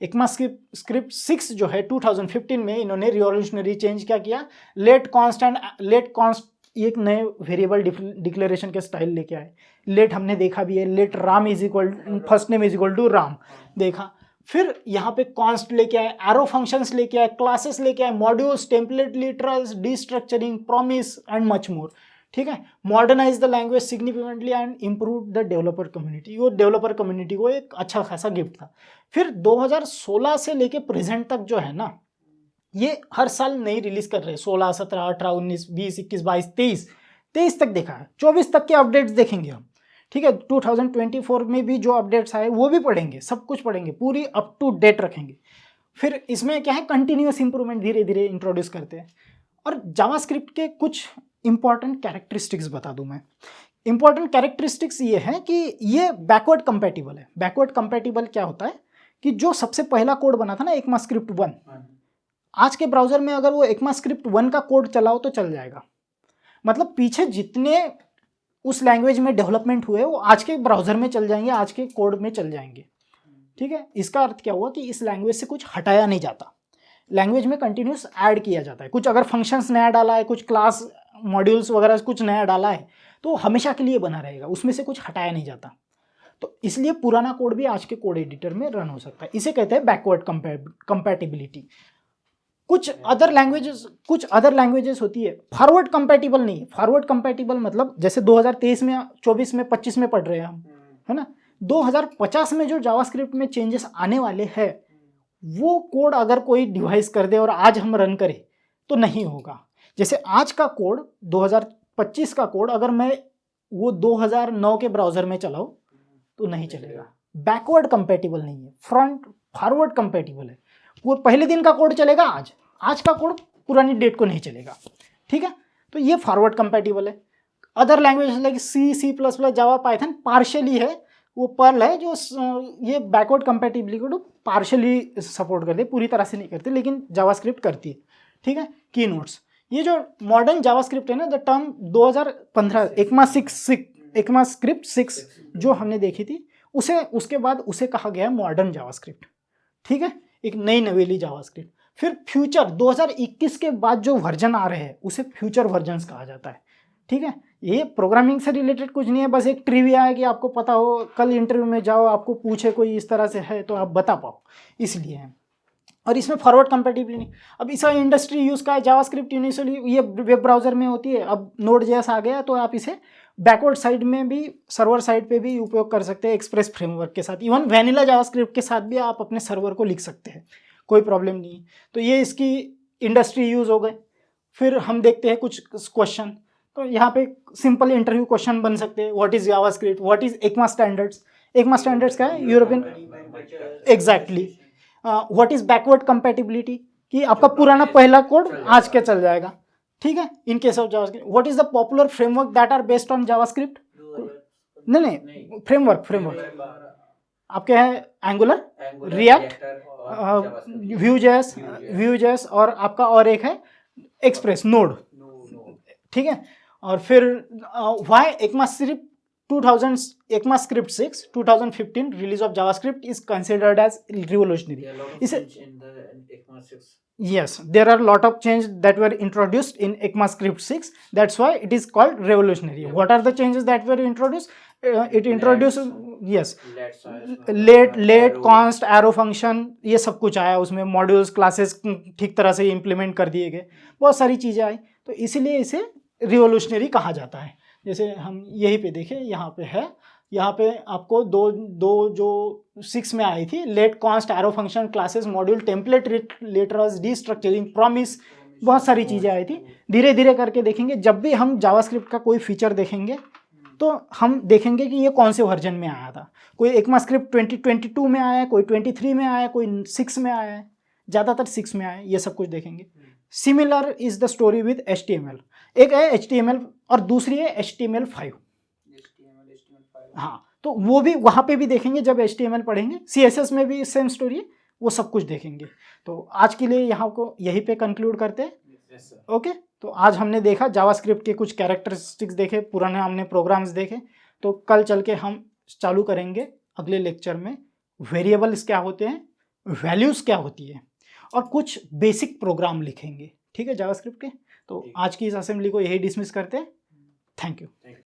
S1: ECMAScript 6 जो है 2015 में इन्होंने रिवॉल्यूशनरी चेंज क्या किया, लेट कॉन्स्ट एक नए वेरिएबल डिक्लेरेशन के स्टाइल लेके आए। लेट हमने देखा भी है, let Ram is equal first name is equal to Ram देखा, फिर यहाँ पे कॉन्स्ट लेके आए, एरो फंक्शंस लेके आए, क्लासेस लेके आए, modules, template, literals, destructuring, promise and much more, ठीक है। Modernise the language significantly and improve the developer community, वो डेवलपर कम्युनिटी को एक अच्छा खासा गिफ्ट था। फिर 2016 से लेके प्रेजेंट तक जो है ना, ये हर साल नई रिलीज कर रहे हैं, 16, 17, 18, 19, 20, 21, 22, 23 तक देखा है, 24 तक के अपडेट्स देखेंगे हम, ठीक है। 2024 में भी जो अपडेट्स आए वो भी पढ़ेंगे, सब कुछ पढ़ेंगे, पूरी अप टू डेट रखेंगे। फिर इसमें क्या है, कंटिन्यूस इंप्रूवमेंट धीरे धीरे इंट्रोड्यूस करते हैं। और जावास्क्रिप्ट के कुछ इंपॉर्टेंट कैरेक्टरिस्टिक्स बता दूं मैं। इंपॉर्टेंट कैरेक्टरिस्टिक्स ये है कि ये बैकवर्ड कंपैटिबल है। बैकवर्ड कंपैटिबल क्या होता है कि जो सबसे पहला कोड बना था ना ECMAScript 1, आज के ब्राउजर में अगर वो ECMAScript 1 का कोड चलाओ तो चल जाएगा। मतलब पीछे जितने उस लैंग्वेज में डेवलपमेंट हुए वो आज के ब्राउजर में चल जाएंगे, आज के कोड में चल जाएंगे, ठीक है। इसका अर्थ क्या हुआ कि इस लैंग्वेज से कुछ हटाया नहीं जाता, लैंग्वेज में कंटिन्यूस ऐड किया जाता है। कुछ अगर फंक्शंस नया डाला है, कुछ क्लास मॉड्यूल्स वगैरह कुछ नया डाला है, तो हमेशा के लिए बना रहेगा, उसमें से कुछ हटाया नहीं जाता। तो इसलिए पुराना कोड भी आज के कोड एडिटर में रन हो सकता है। इसे कहते हैं बैकवर्ड कंपैटिबिलिटी। कुछ अदर लैंग्वेजेस होती है फॉरवर्ड कंपैटिबल नहीं है। फॉरवर्ड कंपैटिबल मतलब जैसे 2023 में, 24 में, 25 में पढ़ रहे हैं हम, है ना। 2050 में जो जावास्क्रिप्ट में चेंजेस आने वाले हैं, वो कोड अगर कोई डिवाइस कर दे और आज हम रन करें तो नहीं होगा। जैसे आज का कोड 2025 का कोड अगर मैं वो 2009 के ब्राउजर में चलाऊं तो नहीं चलेगा। बैकवर्ड कंपैटिबल नहीं है, फ्रंट फॉरवर्ड कंपैटिबल है। वो पहले दिन का कोड चलेगा, आज का कोड पुरानी डेट को नहीं चलेगा, ठीक है। तो ये फॉरवर्ड कंपैटिबल है। अदर लैंग्वेज लाइक C++, जावा, पाइथन पार्शियली है, वो पर्ल है जो ये बैकवर्ड कंपैटिबिलिटी को पार्शियली सपोर्ट करते, पूरी तरह से नहीं करते, लेकिन जावास्क्रिप्ट करती है, ठीक है। की नोट्स, ये जो मॉडर्न जावास्क्रिप्ट है ना, द टर्म 2015 ECMAScript 6 जो हमने देखी थी, उसके बाद उसे कहा गया मॉडर्न जावास्क्रिप्ट, ठीक है, एक नई नवेली जावास्क्रिप्ट। फिर फ्यूचर 2021 के बाद जो वर्जन आ रहे हैं उसे फ्यूचर वर्जन्स कहा जाता है, ठीक है। ये प्रोग्रामिंग से रिलेटेड कुछ नहीं है, बस एक ट्रिविया है कि आपको पता हो, कल इंटरव्यू में जाओ आपको पूछे कोई इस तरह से है तो आप बता पाओ, इसलिए है। और इसमें फॉरवर्ड कंपैटिबिलिटी, अब इसका इंडस्ट्री यूज़ का है। जावास्क्रिप्ट इनिशियली ये वेब ब्राउजर में होती है, अब Node.js आ गया तो आप इसे बैकवर्ड साइड में भी, सर्वर साइड पे भी उपयोग कर सकते हैं एक्सप्रेस फ्रेमवर्क के साथ। इवन वैनिला जावास्क्रिप्ट के साथ भी आप अपने सर्वर को लिख सकते हैं, कोई प्रॉब्लम नहीं। तो ये इसकी इंडस्ट्री यूज़ हो गए। फिर हम देखते हैं कुछ क्वेश्चन, तो यहाँ पे सिंपल इंटरव्यू क्वेश्चन बन सकते हैं। What is JavaScript, what is ECMA standards. ECMA standards क्या है? European, exactly. What is backward compatibility, कि आपका पुराना पहला कोड आज के चल जाएगा, ठीक है, in case of JavaScript. What is the popular framework that are based on JavaScript. नहीं, फ्रेमवर्क आपके हैं एंगुलर, रिएक्ट, Vue.js और आपका और एक है एक्सप्रेस नोड, ठीक है। और फिर why ECMAScript 6 2015 release of JavaScript is considered as revolutionary. इसे yes, there are a lot of changes that were introduced in ECMAScript 6, that's why it is called revolutionary. What are the changes that were introduced? It introduced, yes, late const arrow function, ये सब कुछ आया उसमें। Modules classes ठीक तरह से implement कर दिए गए, बहुत सारी चीज़ें आई, तो इसीलिए इसे रिवोल्यूशनरी कहा जाता है। जैसे हम यहीं पे देखें, यहाँ पे है, यहाँ पे आपको दो जो 6 में आई थी, let const arrow function classes module template letters destructuring promise, बहुत सारी चीज़ें आई थी। धीरे धीरे करके देखेंगे, जब भी हम जावास्क्रिप्ट का कोई फीचर देखेंगे तो हम देखेंगे कि ये कौन से वर्जन में आया था। कोई ECMAScript 2022 में आया है, कोई 23 में आया है, कोई 6 में आया है, ज़्यादातर 6 में आया है, ये सब कुछ देखेंगे। Similar is the story with HTML। एक है HTML और दूसरी है HTML5। हाँ, तो वो भी वहाँ पे भी देखेंगे जब HTML पढ़ेंगे। CSS में भी सेम स्टोरी है, वो सब कुछ देखेंगे। तो आज के लिए यहाँ को यहीं पे कंक्लूड करते हैं। ओके, तो आज हमने देखा जावास्क्रिप्ट के कुछ कैरेक्टरिस्टिक्स देखे, पुराने हमने प्रोग्राम्स देखे। तो कल चल के हम चालू करेंगे अगले लेक्चर में वेरिएबल्स क्या होते हैं, वैल्यूज़ क्या होती है, और कुछ बेसिक प्रोग्राम लिखेंगे, ठीक है, जावास्क्रिप्ट के। तो आज की इस असेंबली को यही डिसमिस करते हैं। Thank you.